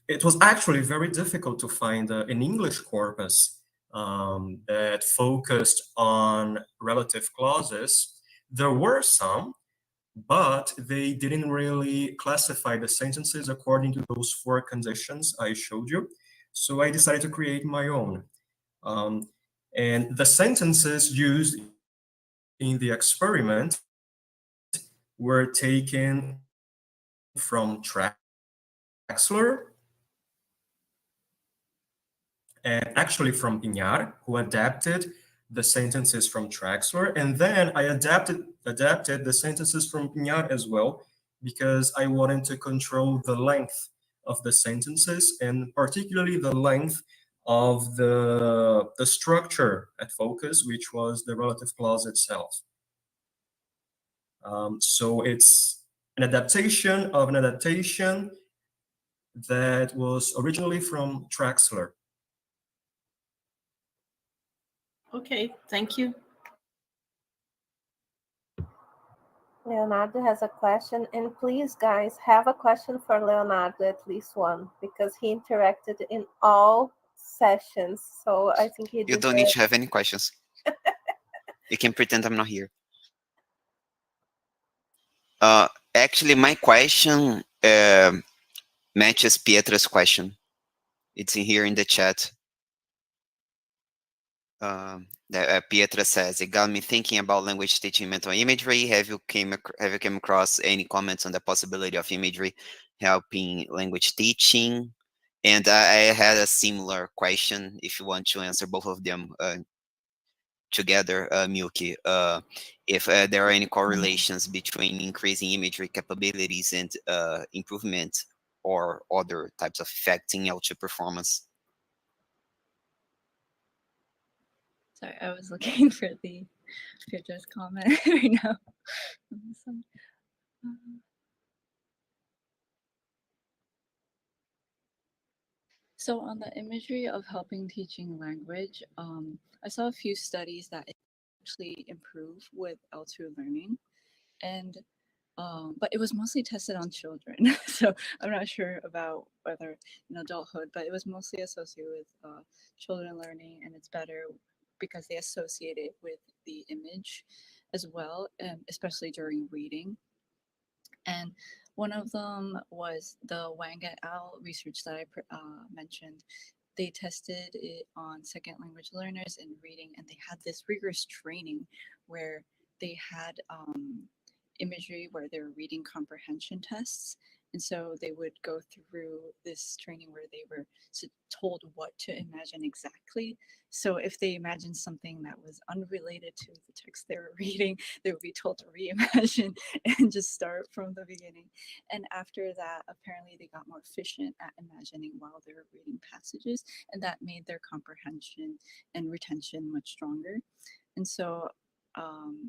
It was actually very difficult to find an English corpus that focused on relative clauses. There were some, but they didn't really classify the sentences according to those four conditions I showed you. So I decided to create my own. And the sentences used in the experiment were taken from tracks Traxler, and actually from Iñar, who adapted the sentences from Traxler, and then I adapted the sentences from Iñar as well, because I wanted to control the length of the sentences, and particularly the length of the structure at focus, which was the relative clause itself. So it's an adaptation of an adaptation that was originally from Traxler. Okay, thank you. Leonardo has a question, and please, guys, have a question for Leonardo, at least one, because he interacted in all sessions. So I think he You don't need to have any questions. You can pretend I'm not here. Actually, my question matches Pietra's question. It's in here in the chat. Pietra says, it got me thinking about language teaching mental imagery. Have you came across any comments on the possibility of imagery helping language teaching? And I had a similar question, if you want to answer both of them together, Milky. If there are any correlations between increasing imagery capabilities and improvement or other types of effects in L2 performance. Sorry, I was looking for the Pietra's comment right now. So on the imagery of helping teaching language, I saw a few studies that actually improve with L2 learning, and but it was mostly tested on children. So I'm not sure about whether in adulthood, but it was mostly associated with children learning, and it's better because they associate it with the image as well, especially during reading. And one of them was the Wang et al. Research that I mentioned. They tested it on second language learners in reading, and they had this rigorous training where they had imagery where they were reading comprehension tests. And so they would go through this training where they were told what to imagine exactly. So if they imagined something that was unrelated to the text they were reading, they would be told to reimagine and just start from the beginning. And after that, apparently they got more efficient at imagining while they were reading passages, and that made their comprehension and retention much stronger. And so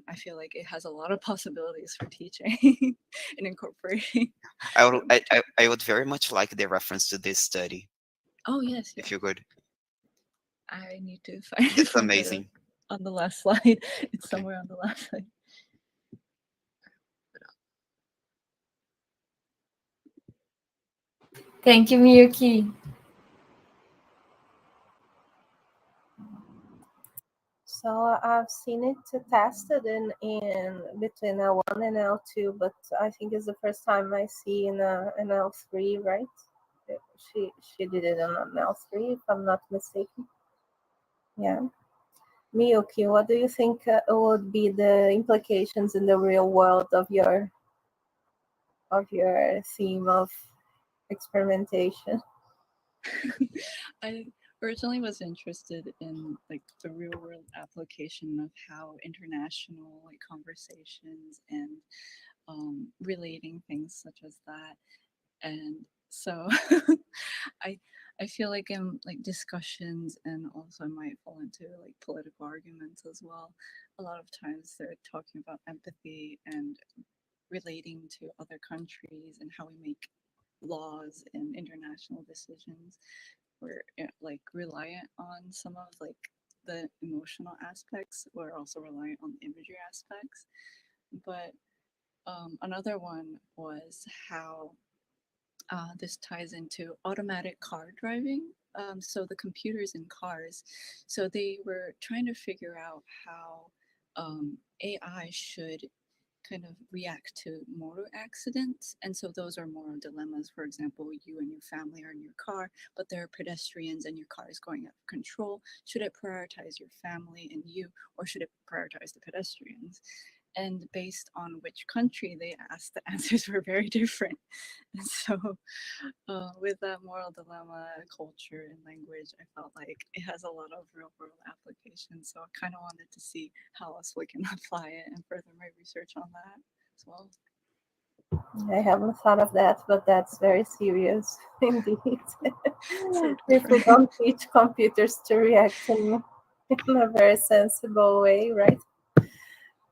I feel like it has a lot of possibilities for teaching and incorporating. I would very much like the reference to this study. Oh, yes. If you could. I need to find It's amazing. On the last slide. It's okay. Somewhere on the last slide. Thank you, Miyuki. So I've seen it tested in between L1 and L2, but I think it's the first time I see in an L3, right? She did it in an L3, if I'm not mistaken. Yeah. Miyuki, what do you think would be the implications in the real world of your theme of experimentation? I originally was interested in like the real world application of how international like conversations and relating things such as that. And so I feel like in like discussions, and also I might fall into like political arguments as well. A lot of times they're talking about empathy and relating to other countries and how we make laws and international decisions. We're like reliant on some of like the emotional aspects. We're also reliant on the imagery aspects. But another one was how this ties into automatic car driving. So the computers in cars, so they were trying to figure out how AI should kind of react to motor accidents. And so those are moral dilemmas. For example, you and your family are in your car, but there are pedestrians and your car is going out of control. Should it prioritize your family and you, or should it prioritize the pedestrians? And based on which country they asked, the answers were very different. And so, with that moral dilemma, culture, and language, I felt like it has a lot of real world applications. So I kind of wanted to see how else we can apply it and further my research on that as well. I haven't thought of that, but that's very serious indeed. If we don't teach computers to react in a very sensible way, right?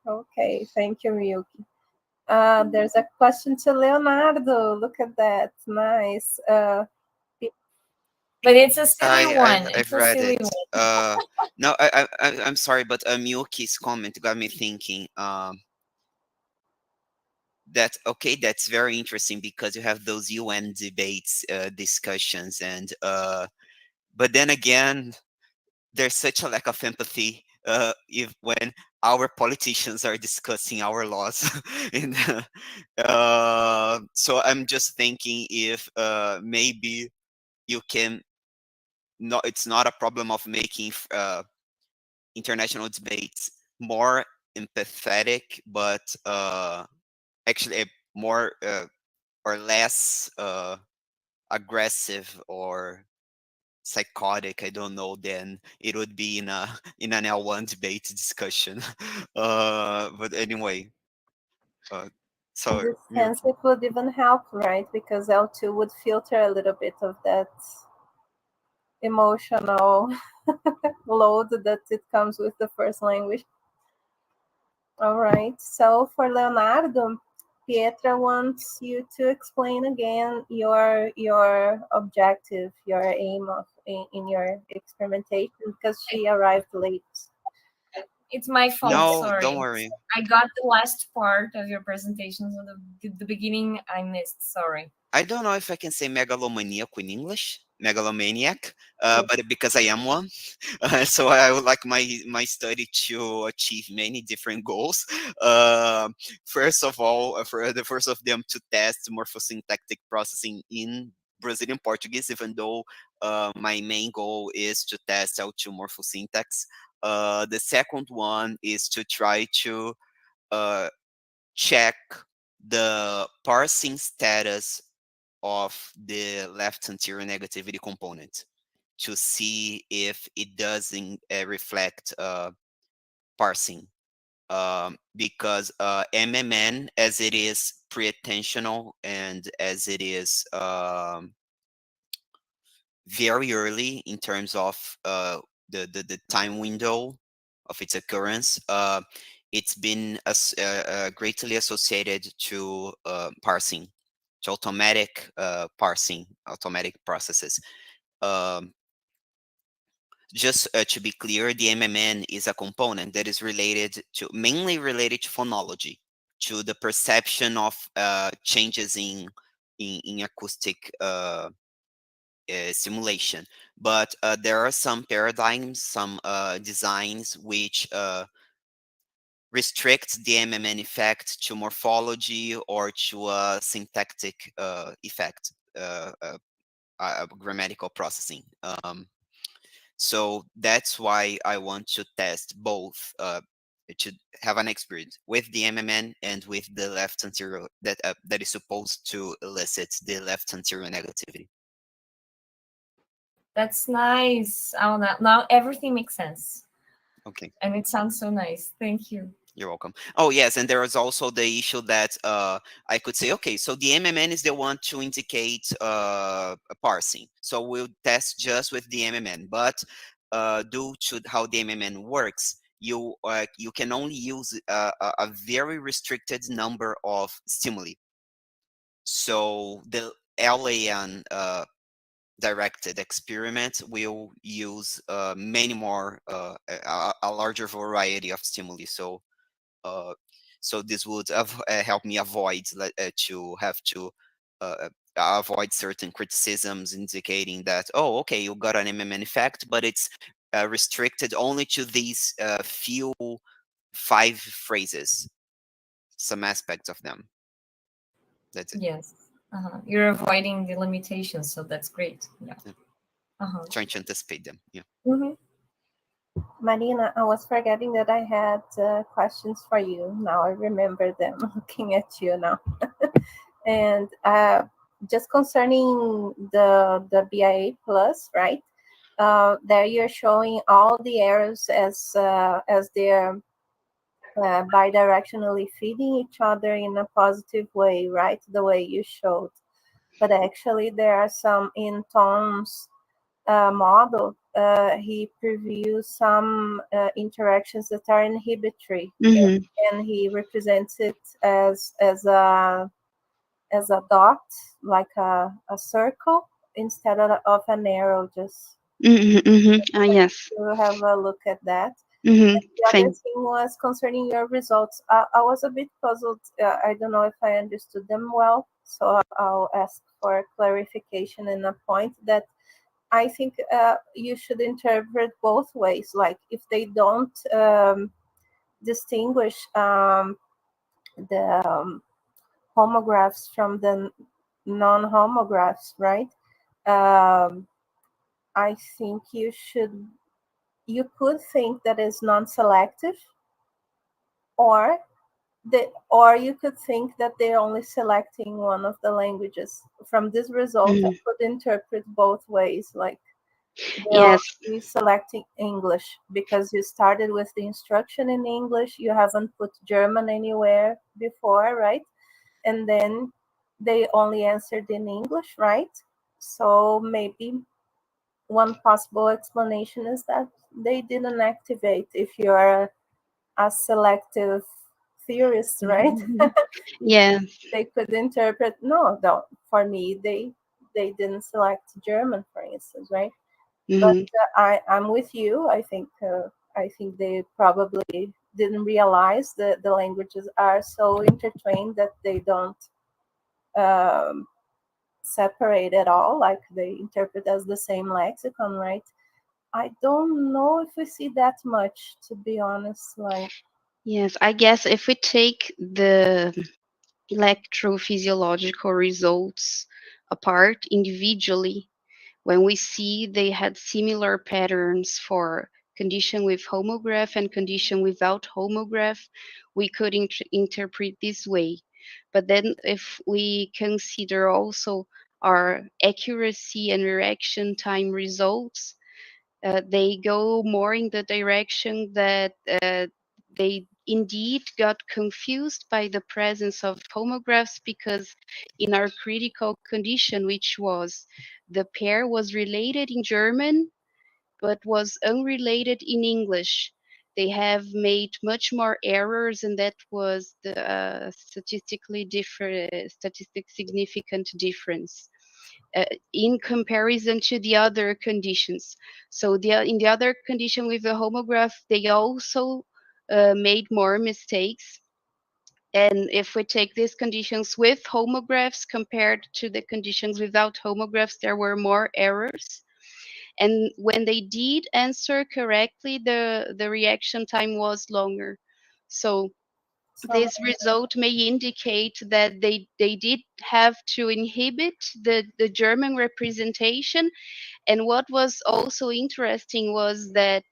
Okay, thank you, Miyuki. There's a question to Leonardo. Look at that, nice. But it's a silly one. I've read it. No, I'm sorry, but Miyuki's comment got me thinking. That's very interesting because you have those UN debates, discussions, and but then again, there's such a lack of empathy if when our politicians are discussing our laws. And so I'm just thinking if maybe you can not, it's not a problem of making international debates more empathetic, but actually more or less aggressive or psychotic, I don't know, then it would be in a in an L1 debate discussion. But anyway, so In this sense, it would even help, right? Because L2 would filter a little bit of that emotional load that it comes with the first language. All right, so for Leonardo, Pietra wants you to explain again your objective, your aim of in your experimentation, because she arrived late. It's my fault. no, Sorry. don't worry. I got the last part of your presentation, so the beginning I missed. Sorry. I don't know if I can say megalomaniac in English, megalomaniac, but because I am one, so I would like my study to achieve many different goals. First of all, for the first of them to test morphosyntactic processing in Brazilian Portuguese, even though my main goal is to test L2 morphosyntax. The second one is to try to check the parsing status of the left anterior negativity component to see if it doesn't reflect parsing. Because MMN, as it is pre-attentional and as it is very early in terms of the time window of its occurrence, it's been greatly associated to parsing, to automatic parsing, automatic processes. Just to be clear, the MMN is a component that is mainly related to phonology, to the perception of changes in acoustic simulation. But there are some paradigms, some designs which restrict the MMN effect to morphology or to a syntactic effect, grammatical processing. So that's why I want to test both, to have an experience with the MMN and with the left anterior that is supposed to elicit the left anterior negativity. That's nice. Oh, now everything makes sense. Okay. And it sounds so nice. Thank you. You're welcome. Oh, yes, and there is also the issue that I could say, okay, so the MMN is the one to indicate parsing. So we'll test just with the MMN, but due to how the MMN works, you can only use a very restricted number of stimuli. So the LAN directed experiment will use many more, a larger variety of stimuli. So so this would help me avoid to have to avoid certain criticisms indicating that, oh, okay, you got an MMN effect, but it's restricted only to these few 5 phrases, some aspects of them. That's it. Yes. You're avoiding the limitations, so that's great. Yeah. Trying to anticipate them. Yeah. Mm-hmm. Marina, I was forgetting that I had questions for you. Now I remember them looking at you now. And just concerning the BIA plus, right? There you're showing all the arrows as they're bidirectionally feeding each other in a positive way, right? The way you showed. But actually, there are some in Tom's model. He previews some interactions that are inhibitory, Mm-hmm. and he represents it as a dot, like a circle, instead of an arrow. Just Mm-hmm. Mm-hmm. Yes. to have a look at that. Mm-hmm. The other Thanks. thing was concerning your results. I was a bit puzzled. I don't know if I understood them well, so I'll ask for clarification in a point that I think you should interpret both ways. Like if they don't distinguish the homographs from the non-homographs, right? Um, I think you could think that is non-selective, or or you could think that they're only selecting one of the languages. From this result, I Mm-hmm. could interpret both ways, like they're Yes. only selecting English because you started with the instruction in English, you haven't put German anywhere before, right? And then they only answered in English, right? So maybe one possible explanation is that they didn't activate. If you're a selective theorist, right? Yeah. They could interpret, no, for me they didn't select German, for instance, right? But Mm-hmm. I'm with you. I think they probably didn't realize that the languages are so intertwined that they don't um, separate at all, like they interpret as the same lexicon, right? I don't know if we see that much, to be honest. Like, Yes. I guess if we take the electrophysiological results apart individually, when we see they had similar patterns for condition with homograph and condition without homograph, we could interpret this way. But then if we consider also our accuracy and reaction time results, they go more in the direction that they indeed got confused by the presence of homographs, because in our critical condition, which was the pair was related in German but was unrelated in English, they have made much more errors, and that was the statistic significant difference in comparison to the other conditions. So in the other condition with the homograph, they also made more mistakes. And if we take these conditions with homographs compared to the conditions without homographs, there were more errors. And when they did answer correctly, the reaction time was longer. So some, this result may indicate that they did have to inhibit the German representation. And what was also interesting was that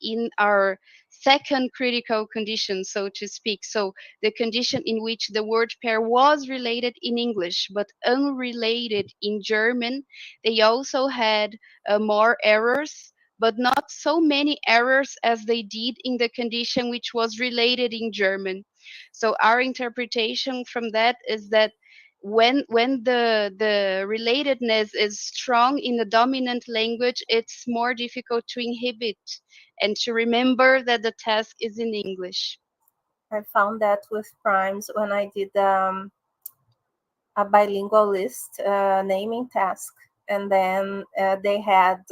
in our second critical condition, so to speak, so the condition in which the word pair was related in English but unrelated in German, they also had more errors, but not so many errors as they did in the condition which was related in German. So our interpretation from that is that when the relatedness is strong in the dominant language, it's more difficult to inhibit and to remember that the task is in English. I found that with primes when I did a bilingual list naming task. And then they had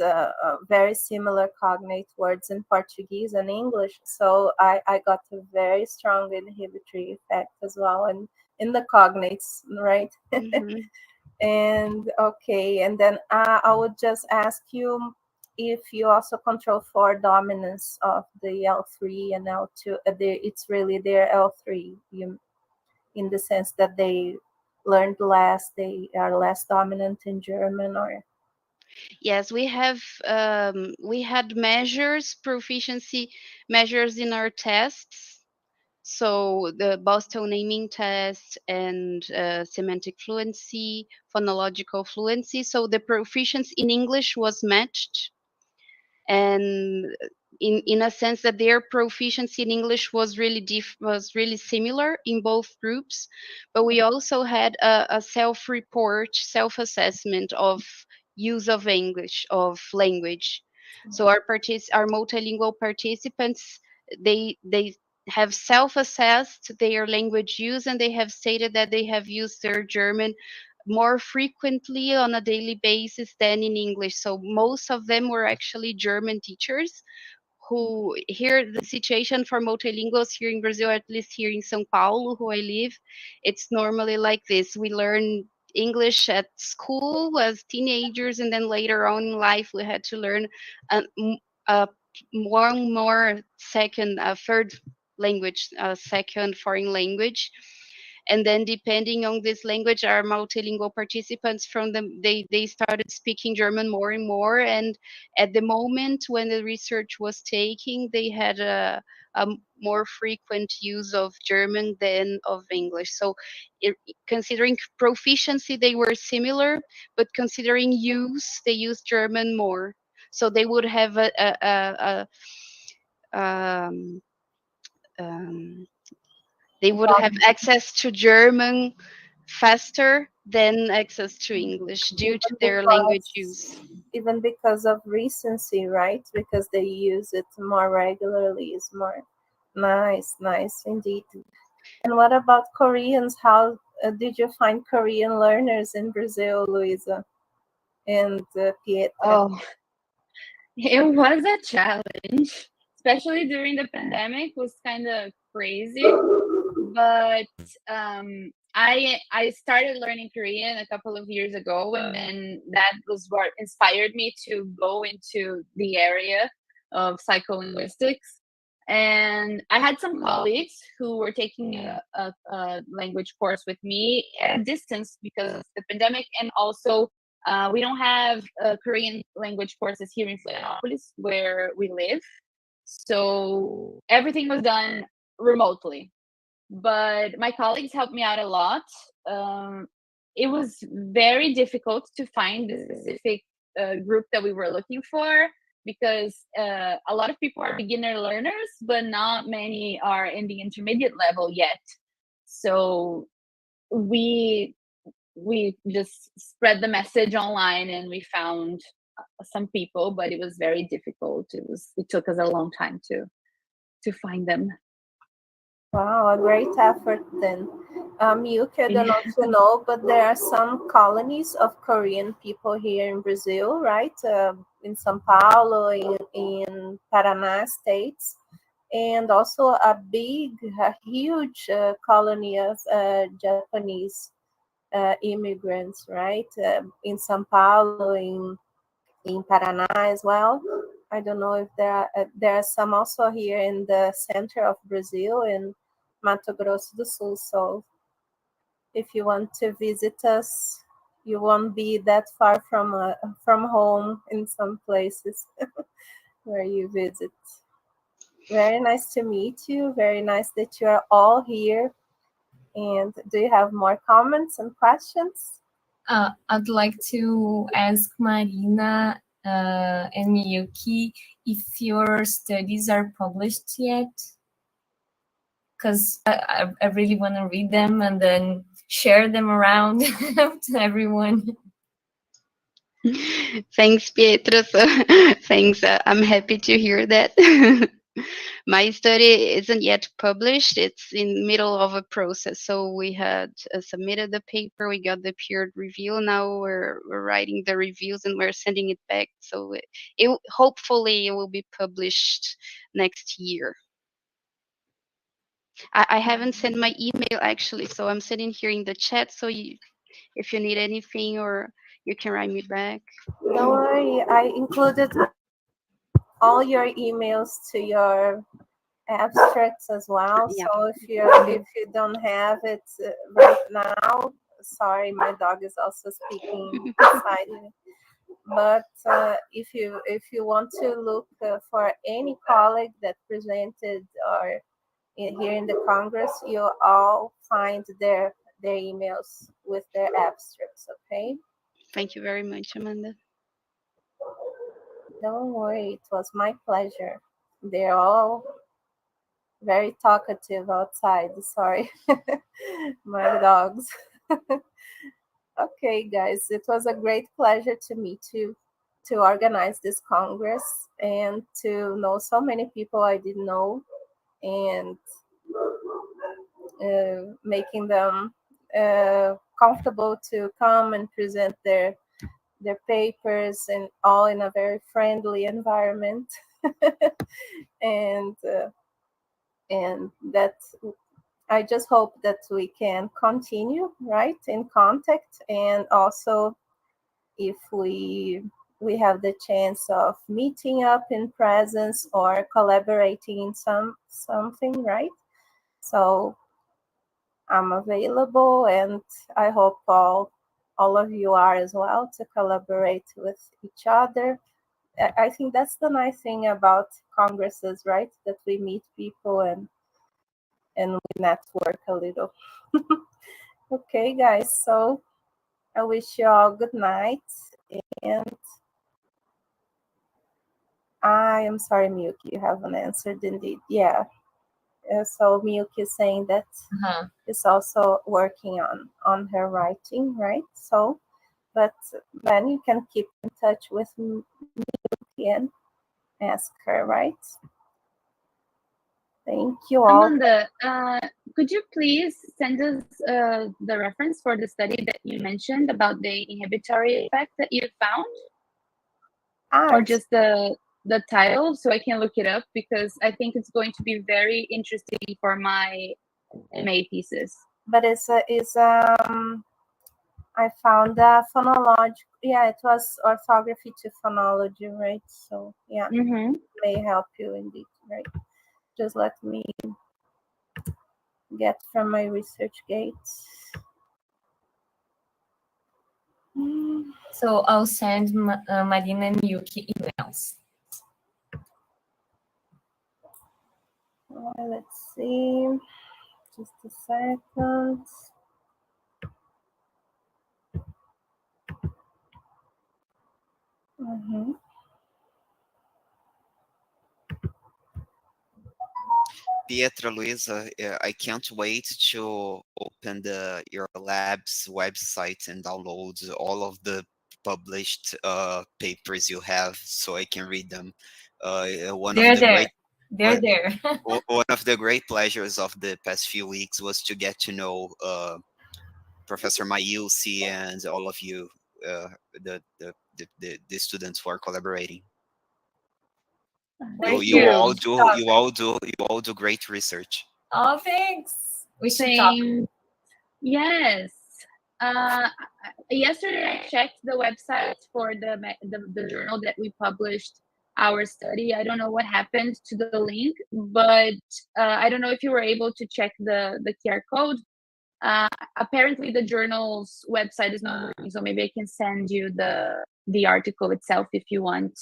very similar cognate words in Portuguese and English. So I got a very strong inhibitory effect as well, and in the cognates, right? Mhm. And okay, and then I would just ask you if you also control for dominance of the L3 and L2. It's really their L3. In the sense that they learned less, they are less dominant in German, or Yes, we had measures, proficiency measures in our tests. So the Boston naming test and semantic fluency, phonological fluency. So the proficiency in English was matched, and in a sense that their proficiency in English was really similar in both groups. But we also had a self-report, self-assessment of use of English, of language. So our multilingual participants, they have self-assessed their language use, and they have stated that they have used their German more frequently on a daily basis than in English. So most of them were actually German teachers who, here the situation for multilinguals here in Brazil, at least here in São Paulo, who I live, it's normally like this. We learn English at school as teenagers, and then later on in life we had to learn a, a one more second, a third language, a second foreign language. And then depending on this language, our multilingual participants from them, they started speaking German more and more. And at the moment when the research was taking, they had a more frequent use of German than of English. So considering proficiency, they were similar, but considering use, they used German more. So they would have um, um, they would have access to German faster than access to English due to Even their language use. even because of recency, right? Because they use it more regularly. Is more nice indeed. And what about Koreans? How did you find Korean learners in Brazil, Luisa and Pietra? Oh, it was a challenge, especially during the pandemic. Was kind of crazy, but I started learning Korean a couple of years ago, and then that was what inspired me to go into the area of psycholinguistics. And I had some colleagues who were taking a language course with me at a distance because of the pandemic, and also we don't have Korean language courses here in Florianopolis where we live, so everything was done remotely. But my colleagues helped me out a lot. Um, it was very difficult to find the specific group that we were looking for because a lot of people are beginner learners, but not many are in the intermediate level yet. So we we just spread the message online and we found some people, but it was very difficult. It took us a long time to find them. Wow, a great effort then. You I don't know if you know, but there are some colonies of Korean people here in Brazil, right? In São Paulo, in Paraná states, and also a huge colony of Japanese immigrants, right? In São Paulo, in Paraná as well. I don't know if there are some also here in the center of Brazil in Mato Grosso do Sul. So if you want to visit us, you won't be that far from home in some places where you visit. Very nice to meet you. Very nice that you are all here. And do you have more comments and questions? I'd like to ask Marina and Miyuki if your studies are published yet, because I really want to read them and then share them around to everyone. Thanks, Pietro. So, thanks. I'm happy to hear that. My study isn't yet published. It's in middle of a process. So we had submitted the paper. We got the peer review. Now we're writing the reviews and we're sending it back. So hopefully it will be published next year. I haven't sent my email actually, so I'm sitting here in the chat. So if you need anything, or you can write me back. Don't worry, I included all your emails to your abstracts as well. Yeah. So if you don't have it right now, sorry, my dog is also speaking beside me. but if you want to look for any colleague that presented or here in the Congress, you all find their emails with their abstracts. Okay. Thank you very much, Amanda. Don't worry, it was my pleasure. They're all very talkative outside. Sorry, my dogs. Okay, guys, it was a great pleasure to meet you, to organize this Congress, and to know so many people I didn't know, and making them comfortable to come and present their papers, and all in a very friendly environment. and that I just hope that we can continue, right, in contact, and also if we have the chance of meeting up in presence or collaborating in something, right? So I'm available, and I hope all of you are as well, to collaborate with each other. I think that's the nice thing about congresses, right? That we meet people and we network a little. Okay, guys. So I wish you all good night. And I am sorry, Miyuki, you haven't answered indeed. Yeah. So Miyuki is saying that is also working on her writing, right? So, but then you can keep in touch with Miyuki and ask her, right? Thank you all. Amanda, could you please send us the reference for the study that you mentioned about the inhibitory effect that you found? Or just the title, so I can look it up, because I think it's going to be very interesting for my MA thesis. But I found a phonology. Yeah, it was orthography to phonology, right? So yeah, may help you indeed, right? Just let me get from my ResearchGate. So I'll send Marina and Yuki emails. Let's see. Just a second. Pietra, Luisa, I can't wait to open your lab's website and download all of the published papers you have, so I can read them. One of the great pleasures of the past few weeks was to get to know Professor Mayusi and all of you, the students who are collaborating. You all do great research. Oh, thanks. We should talk. talk. Yes. Yesterday I checked the website for the journal that we published our study. I don't know what happened to the link, but I don't know if you were able to check the QR code. Apparently the journal's website is not working, so maybe I can send you the article itself if you want,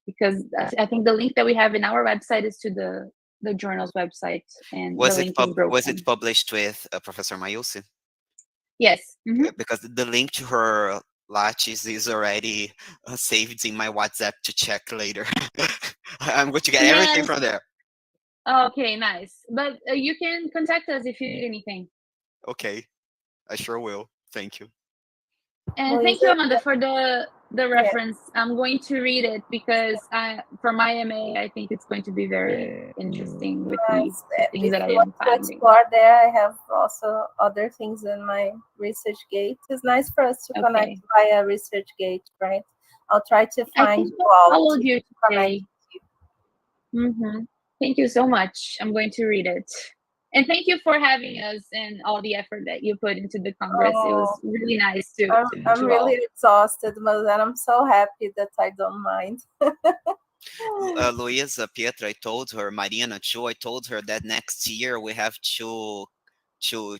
because I think the link that we have in our website is to the journal's website, and was the it link is broken. Was it published with Professor Mayusi? Yes. Because the link to her latches is already saved in my WhatsApp to check later. I'm going to get everything from there. Okay, nice. But you can contact us if you need anything. Okay, I sure will. Thank you. And thank you, Amanda, for the reference. I'm going to read it, because for my MA, I think it's going to be very interesting with the things that I am finding. Explore there, I have also other things in my ResearchGate. It's nice for us to connect via ResearchGate, right? I'll try to find you all. Followed you today. Thank you so much. I'm going to read it. And thank you for having us and all the effort that you put into the Congress. It was really nice to I'm really exhausted, but I'm so happy that I don't mind. Luisa, Pietra, I told her, Marina too, I told her that next year we have to to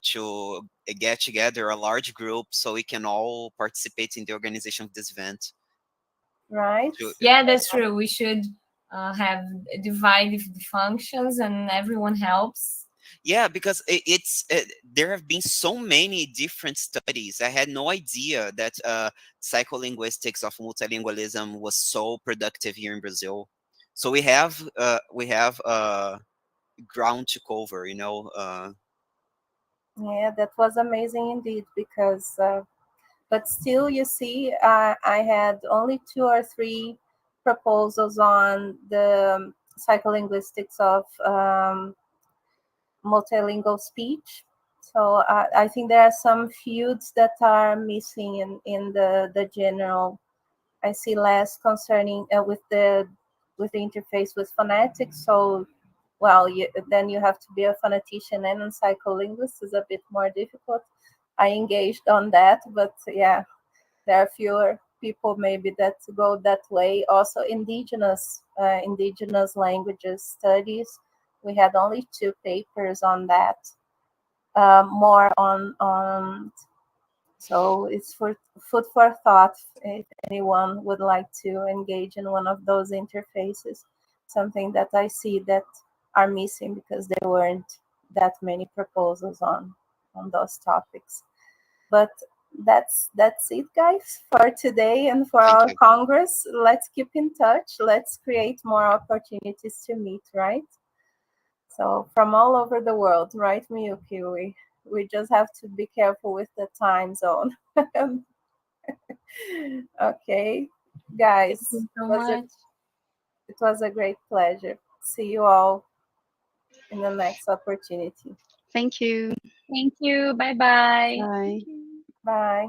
get together a large group so we can all participate in the organization of this event. Right? Yeah, that's true. We should have divide the functions and everyone helps. Yeah, because there have been so many different studies. I had no idea that psycholinguistics of multilingualism was so productive here in Brazil. So we have ground to cover, you know. Yeah, that was amazing indeed because, but still, you see, I had only 2 or 3 proposals on the psycholinguistics of multilingual speech. So I think there are some fields that are missing in the general. I see less concerning with the interface with phonetics. So, well, then you have to be a phonetician and a psycholinguist is a bit more difficult. I engaged on that, but yeah, there are fewer people maybe that go that way. Also, indigenous languages studies. We had only 2 papers on that. More on. So it's for food for thought if anyone would like to engage in one of those interfaces. Something that I see that are missing because there weren't that many proposals on those topics. But that's it, guys, for today and for Thank our you. Congress. Let's keep in touch. Let's create more opportunities to meet, right? So from all over the world, right, Miyuki? We just have to be careful with the time zone. Okay, guys, Thank you so much. it was a great pleasure. See you all in the next opportunity. Thank you. Thank you. Bye-bye. Bye. Bye.